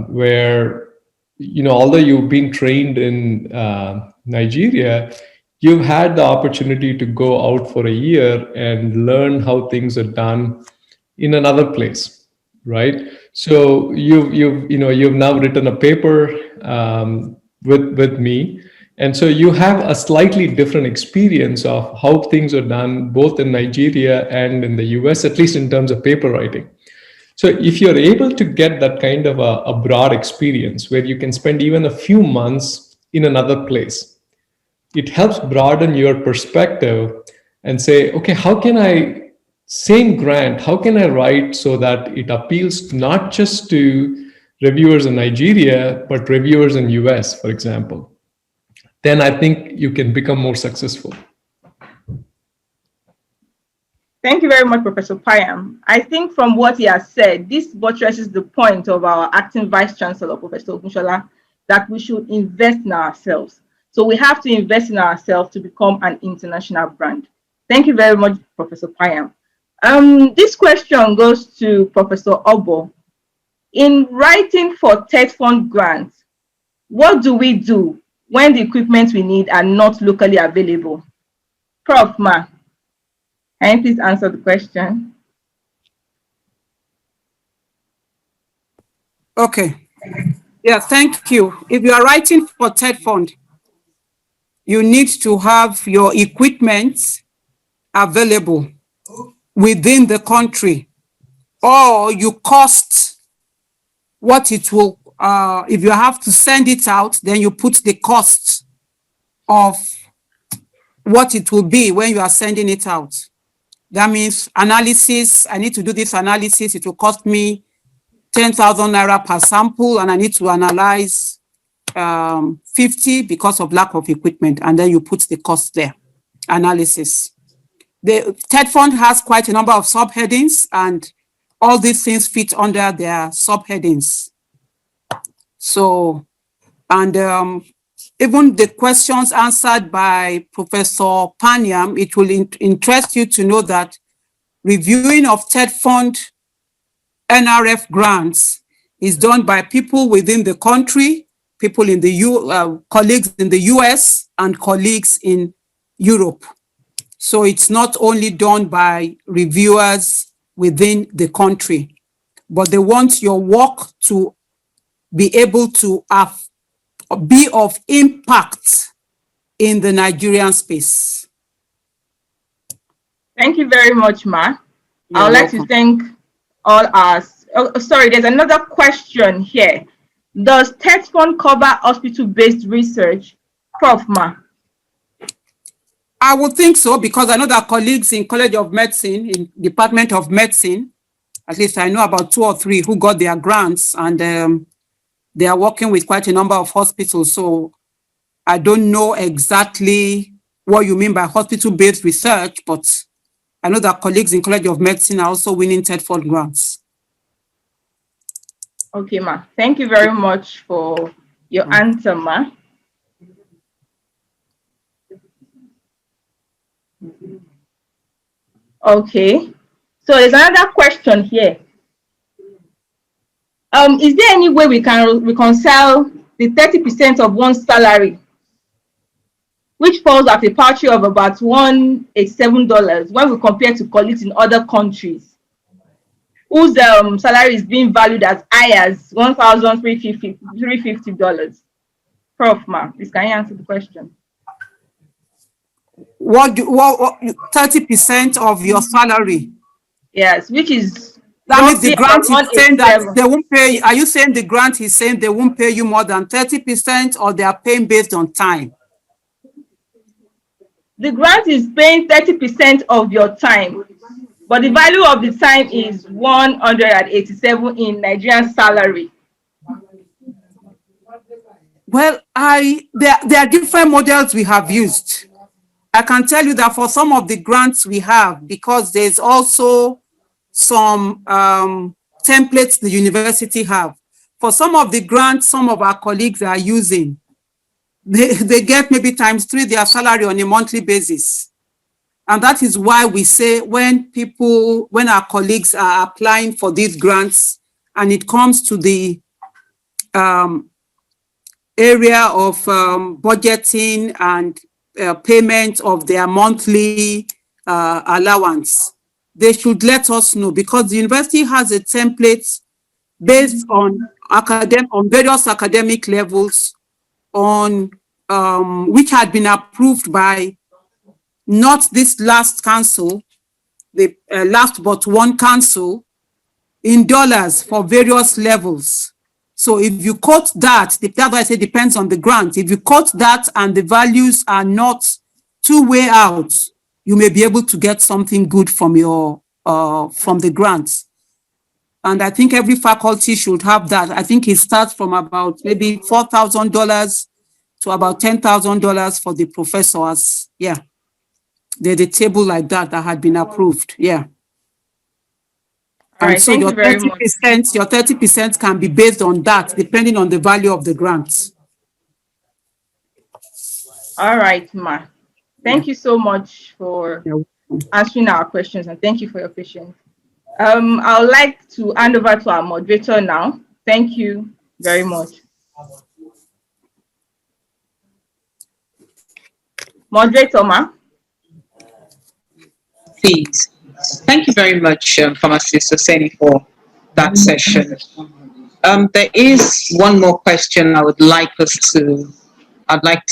Where, although you've been trained in Nigeria, you've had the opportunity to go out for a year and learn how things are done in another place, right? So you've now written a paper with me, and so you have a slightly different experience of how things are done both in Nigeria and in the US, at least in terms of paper writing. So if you're able to get that kind of a broad experience where you can spend even a few months in another place, it helps broaden your perspective and say, okay, same grant, how can I write so that it appeals not just to reviewers in Nigeria, but reviewers in US, for example? Then I think you can become more successful. Thank you very much, Professor Panyam. I think from what he has said, this buttresses the point of our acting Vice-Chancellor, Professor Ogunsola, that we should invest in ourselves. So we have to invest in ourselves to become an international brand. Thank you very much, Professor Panyam. This question goes to Professor Obo. In writing for TED Fund grants, what do we do when the equipment we need are not locally available? Prof Ma, can you please answer the question? Okay. Yeah, thank you. If you are writing for TED Fund, you need to have your equipment available within the country, or you cost what it will, if you have to send it out, then you put the cost of what it will be when you are sending it out. That means analysis, I need to do this analysis, it will cost me 10,000 naira per sample, and I need to analyze 50 because of lack of equipment, and then you put the cost there, analysis. The TED Fund has quite a number of subheadings, and all these things fit under their subheadings. So, and even the questions answered by Professor Panyam, it will interest you to know that reviewing of TED Fund NRF grants is done by people within the country, people in the colleagues in the US and colleagues in Europe. So it's not only done by reviewers within the country, but they want your work to be able to be of impact in the Nigerian space. Thank you very much, Ma. I would like to welcome. thank all our, sorry, there's another question here. Does TED Fund cover hospital-based research? Prof Ma. I would think so, because I know that colleagues in College of Medicine, in Department of Medicine, at least I know about 2 or 3 who got their grants, and they are working with quite a number of hospitals. So I don't know exactly what you mean by hospital-based research, but I know that colleagues in College of Medicine are also winning TED Fund grants. Okay, Ma. Thank you very much for your answer, Ma. Okay. So there's another question here. Is there any way we can reconcile the 30% of one's salary, which falls at a parity of about $187 when we compare to colleagues in other countries, whose salary is being valued as high as $1,350? Prof Ma, please can you answer the question? What 30% of your salary? Yes, which is that means the grant is saying that they won't pay. Are you saying the grant is saying they won't pay you more than 30%, or they are paying based on time? The grant is paying 30% of your time, but the value of the time is 187 in Nigerian salary. Well, there are different models we have used. I can tell you that for some of the grants we have, because there's also some templates the university have. For some of the grants some of our colleagues are using, they get maybe ×3 their salary on a monthly basis. And that is why we say when our colleagues are applying for these grants and it comes to the area of budgeting and payment of their monthly allowance, they should let us know, because the university has a template based on various academic levels on which had been approved by not this last council, the last but one council, in dollars for various levels. So if you quote that, that's why I say depends on the grant. If you quote that and the values are not too way out, you may be able to get something good from your from the grants. And I think every faculty should have that. I think it starts from about maybe $4,000 to about $10,000 for the professors. Yeah. There's a table like that had been approved. Yeah. All right, so thank your you very much. 30% can be based on that, depending on the value of the grants. All right, Ma. Thank you so much for answering our questions, and thank you for your patience. I would like to hand over to our moderator now. Thank you very much. Moderator, Ma. Please. Thank you very much, Pharmacist Oseni, for that session. There is one more question I'd like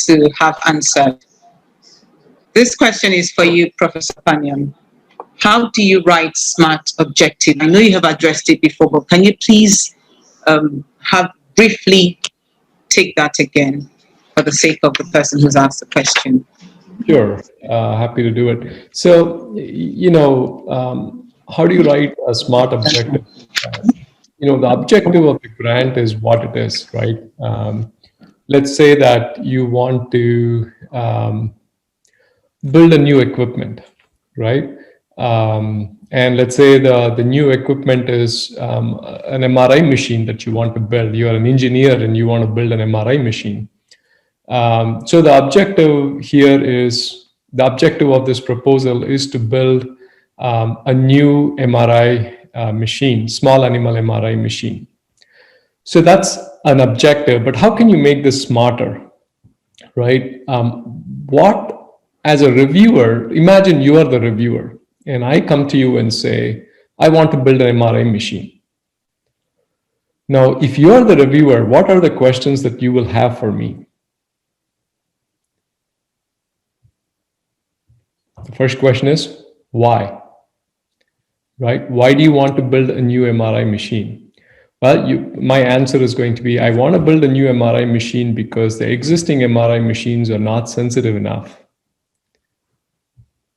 to have answered. This question is for you, Professor Panyam. How do you write SMART objective? I know you have addressed it before, but can you please briefly take that again for the sake of the person who's asked the question? Sure, happy to do it. So, how do you write a SMART objective? The objective of the grant is what it is, right? Let's say that you want to build a new equipment, right? And let's say the new equipment is an MRI machine that you want to build. You are an engineer and you want to build an MRI machine. So the objective of this proposal is to build a new MRI machine, small animal MRI machine. So that's an objective, but how can you make this smarter, right? As a reviewer, imagine you are the reviewer and I come to you and say, I want to build an MRI machine. Now, if you're the reviewer, what are the questions that you will have for me? The first question is, why? Right? Why do you want to build a new MRI machine? Well, my answer is going to be, I want to build a new MRI machine because the existing MRI machines are not sensitive enough.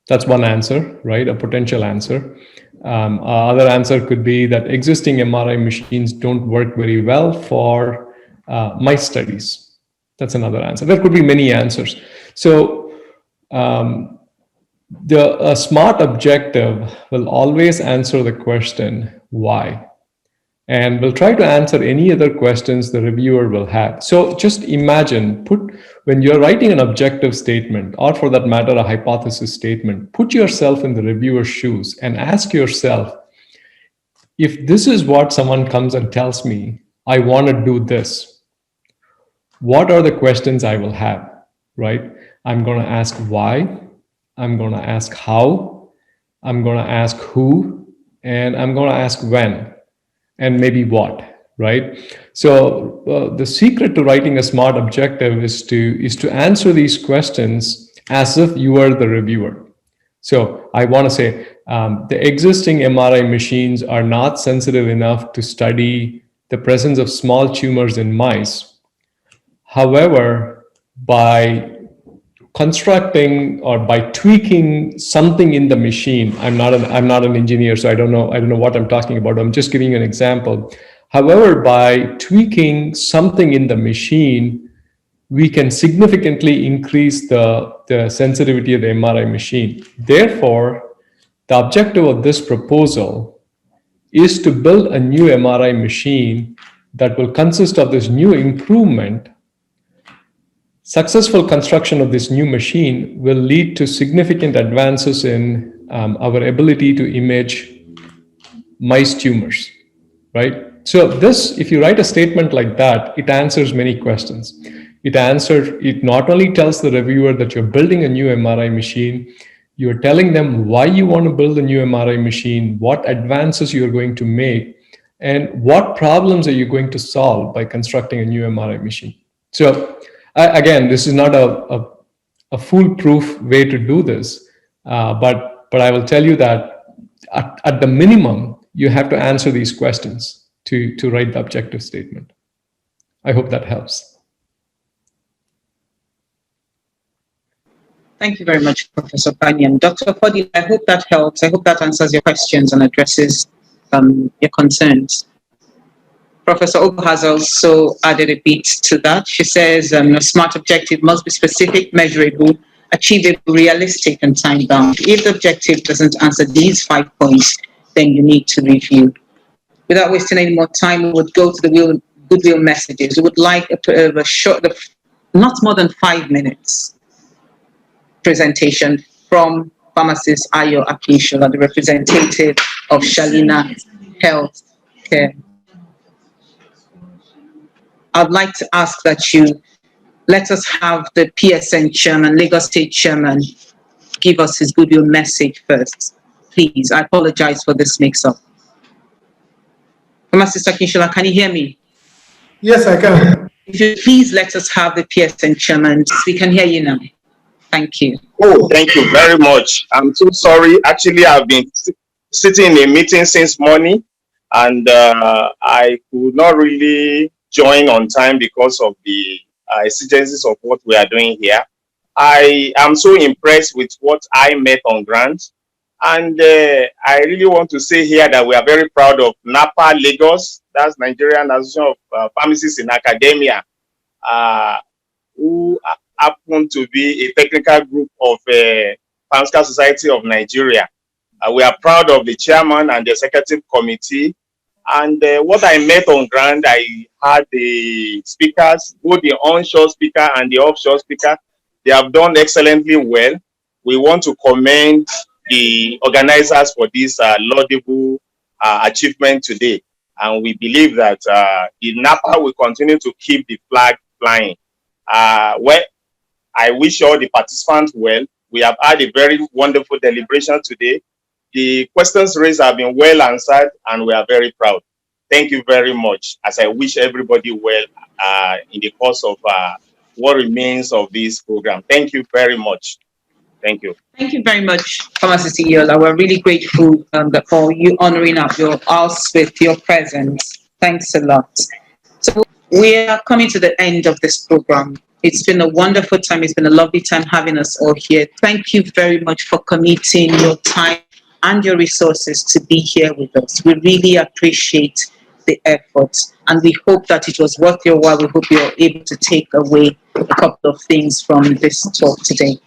That's one answer, right? A potential answer. Other answer could be that existing MRI machines don't work very well for mice studies. That's another answer. There could be many answers. So a SMART objective will always answer the question, why? And we'll try to answer any other questions the reviewer will have. So just imagine, when you're writing an objective statement, or for that matter, a hypothesis statement, put yourself in the reviewer's shoes and ask yourself, if this is what someone comes and tells me, I want to do this, what are the questions I will have, right? I'm going to ask why, I'm going to ask how, I'm going to ask who, and I'm going to ask when, and maybe what, right? So the secret to writing a SMART objective is to answer these questions as if you are the reviewer. So I want to say the existing MRI machines are not sensitive enough to study the presence of small tumors in mice. However, by constructing or by tweaking something in the machine, I'm not an engineer, so I don't know what I'm talking about. I'm just giving you an example. However, by tweaking something in the machine, we can significantly increase the sensitivity of the MRI machine. Therefore, the objective of this proposal is to build a new MRI machine that will consist of this new improvement successful construction of this new machine will lead to significant advances in our ability to image mice tumors, right? So this, if you write a statement like that, it answers many questions. It not only tells the reviewer that you're building a new MRI machine, you're telling them why you want to build a new MRI machine, what advances you're going to make, and what problems are you going to solve by constructing a new MRI machine. So again, this is not a foolproof way to do this, but I will tell you that at the minimum, you have to answer these questions to write the objective statement. I hope that helps. Thank you very much, Professor Panyam. Dr. Fodil, I hope that helps. I hope that answers your questions and addresses your concerns. Professor Ogo has also added a bit to that. She says a smart objective must be specific, measurable, achievable, realistic, and time-bound. If the objective doesn't answer these 5 points, then you need to review. Without wasting any more time, we would go to the goodwill messages. We would like a short, not more than 5 minutes, presentation from pharmacist Ayo Akishola, the representative of Shalina Health Care. I'd like to ask that you let us have the PSN chairman, Lagos State chairman, give us his goodwill message first. Please, I apologize for this mix-up. Pharmacist Akishola, can you hear me? Yes, I can. If you please let us have the PSN chairman. We can hear you now. Thank you. Oh, thank you very much. I'm so sorry. Actually, I've been sitting in a meeting since morning, and I could not really join on time because of the exigencies of what we are doing here. I am so impressed with what I met on ground, and I really want to say here that we are very proud of NAPA Lagos, that's Nigerian Association of Pharmacists in Academia, who happen to be a technical group of Pharmaceutical Society of Nigeria. We are proud of the chairman and the executive committee. And what I met on ground, I had the speakers, both the onshore speaker and the offshore speaker. They have done excellently well. We want to commend the organizers for this laudable achievement today. And we believe that the NAPA will continue to keep the flag flying. Well, I wish all the participants well. We have had a very wonderful deliberation today. The questions raised have been well answered, and we are very proud. Thank you very much, as I wish everybody well in the course of what remains of this program. Thank you very much. Thank you. Thank you very much, Pharmacist Iyola. We're really grateful for you honoring us with your presence. Thanks a lot. So we are coming to the end of this program. It's been a wonderful time. It's been a lovely time having us all here. Thank you very much for committing your time and your resources to be here with us. We really appreciate the efforts, and we hope that it was worth your while. We hope you're able to take away a couple of things from this talk today.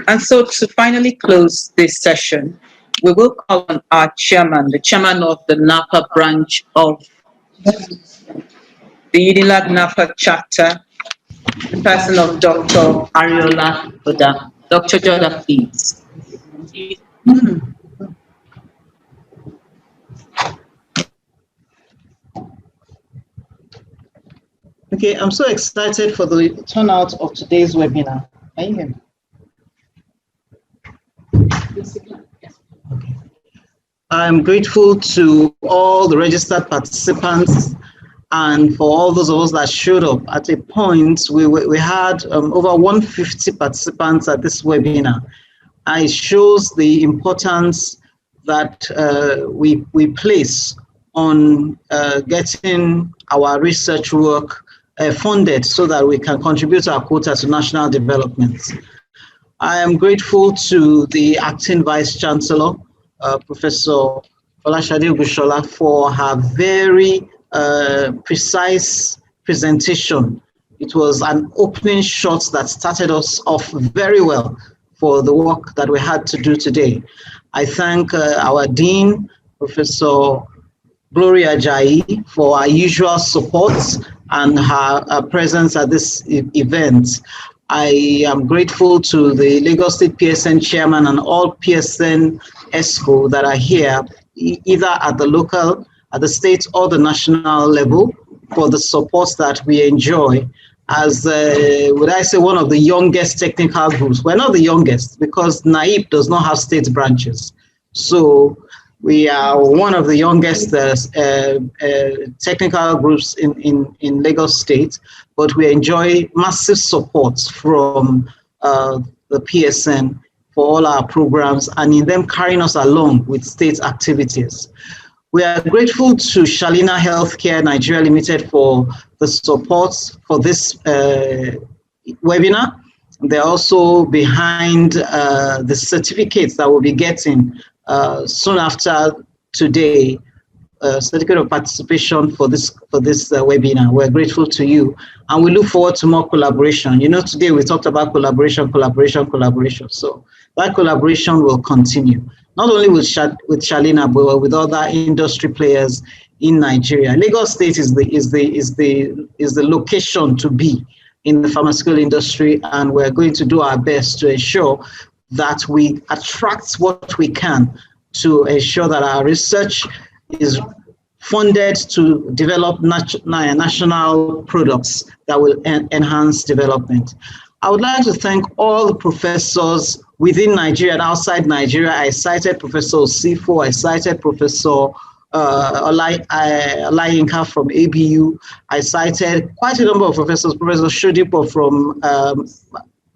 And so to finally close this session, we will call on our chairman, the chairman of the NAPA branch of the Unilag NAPA chapter, the person of Dr. Ariola Oda. Dr. Joda, please. Okay, I'm so excited for the turnout of today's webinar. Can you hear me? Okay. I'm grateful to all the registered participants and for all those of us that showed up. At a point, we had over 150 participants at this webinar. And it shows the importance that we place on getting our research work funded so that we can contribute our quota to national development. I am grateful to the acting Vice-Chancellor, Professor Folasade Ogunsola, for her very precise presentation. It was an opening shot that started us off very well for the work that we had to do today. I thank our Dean, Professor Gloria Ajayi, for our usual support and her presence at this event. I am grateful to the Lagos State PSN chairman and all PSN ESCO that are here, either at the local, at the state or the national level, for the support that we enjoy as, would I say, one of the youngest technical groups. We're not the youngest because NAIP does not have state branches. So we are one of the youngest technical groups in Lagos State, but we enjoy massive support from the PSN for all our programs and in them carrying us along with state activities. We are grateful to Shalina Healthcare Nigeria Limited for the support for this webinar. They're also behind the certificates that we'll be getting soon after today, certificate of participation for this webinar. We're grateful to you, and we look forward to more collaboration. You know, today we talked about collaboration. So that collaboration will continue, not only with Shalina, but with other industry players in Nigeria. Lagos State is the location to be in the pharmaceutical industry, and we're going to do our best to ensure that we attract what we can to ensure that our research is funded to develop national products that will enhance development. I would like to thank all the professors within Nigeria and outside Nigeria. I cited Professor Osifo, I cited Professor Olayinka from ABU. I cited quite a number of professors, Professor Shodipo from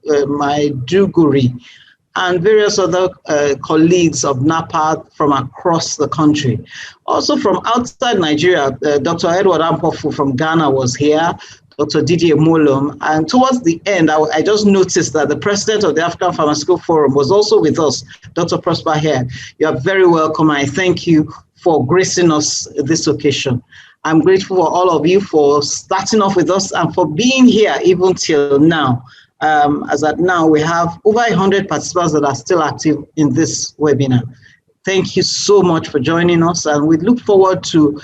Maiduguri, and various other colleagues of NAPA from across the country. Also from outside Nigeria, Dr. Edward Ampofu from Ghana was here, Dr. Didier Molum, and towards the end, I just noticed that the president of the African Pharmaceutical Forum was also with us, Dr. Prosper Hare. You are very welcome. I thank you for gracing us this occasion. I'm grateful for all of you for starting off with us and for being here even till now. As at now, we have over 100 participants that are still active in this webinar. Thank you so much for joining us, and we look forward to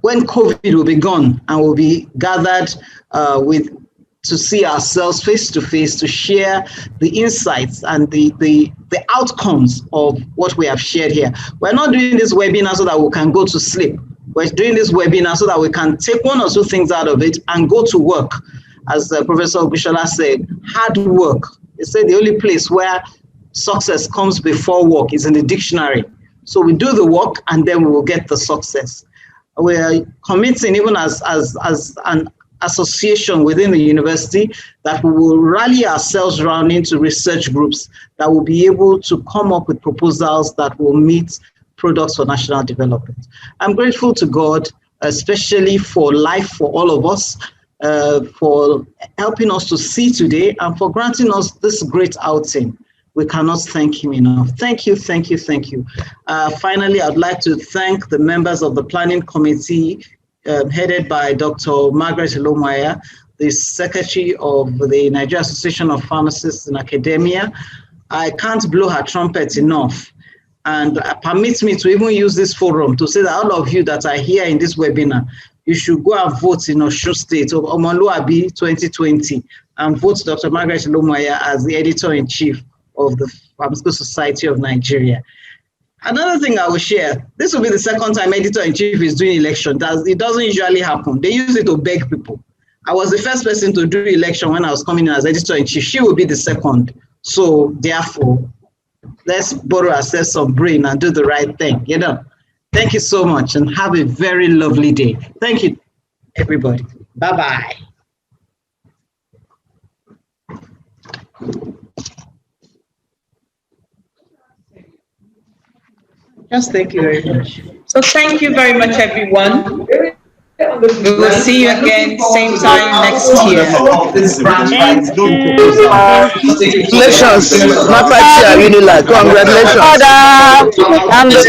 when COVID will be gone and we'll be gathered to see ourselves face to face, to share the insights and the outcomes of what we have shared here. We're not doing this webinar so that we can go to sleep. We're doing this webinar so that we can take one or two things out of it and go to work. As Professor Ogunsola said, hard work. He said the only place where success comes before work is in the dictionary. So we do the work and then we will get the success. We are committing, even as an association within the university, that we will rally ourselves around into research groups that will be able to come up with proposals that will meet products for national development. I'm grateful to God, especially for life for all of us, for helping us to see today and for granting us this great outing. We cannot thank him enough. Thank you, thank you, thank you. Finally, I'd like to thank the members of the planning committee headed by Dr. Margaret Elomaya, the Secretary of the Nigerian Association of Pharmacists in Academia. I can't blow her trumpet enough, and permit me to even use this forum to say that all of you that are here in this webinar, you should go and vote in Osun State of Omoluabi 2020 and vote Dr. Margaret Elomaya as the editor-in-chief of the Pharmaceutical Society of Nigeria. Another thing I will share, this will be the second time editor-in-chief is doing election. It doesn't usually happen. They use it to beg people. I was the first person to do election when I was coming in as editor-in-chief. She will be the second. So therefore, let's borrow ourselves some brain and do the right thing, you know. Thank you so much and have a very lovely day. Thank you, everybody. Bye-bye. Just thank you very much. So thank you very much, everyone. We will see you again same time next year. Congratulations, NAPA Chair Unila. Congratulations. and the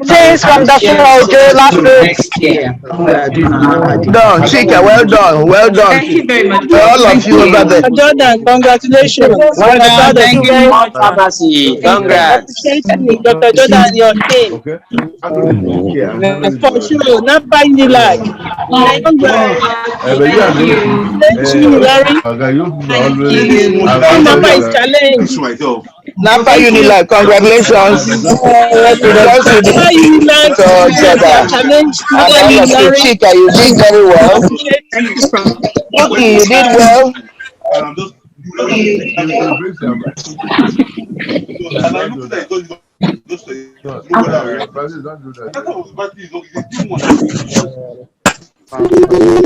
Thanks from Dr. Ojo last Next year. Done, Chika, well done, well done. Thank you very much. All of you over there. Jordan, congratulations. Well done. Thank you very much. Pharmacy. Congrats. Dr. Jordan, your team. Okay. For sure. NAPA Unilag. Congrats. Larry. NAPA is challenged. NAPA Unilag, congratulations. NAPA Unilag are challenged. And all of you, Chika, you did very well. Cookie, you did well.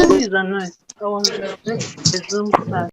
These are nice.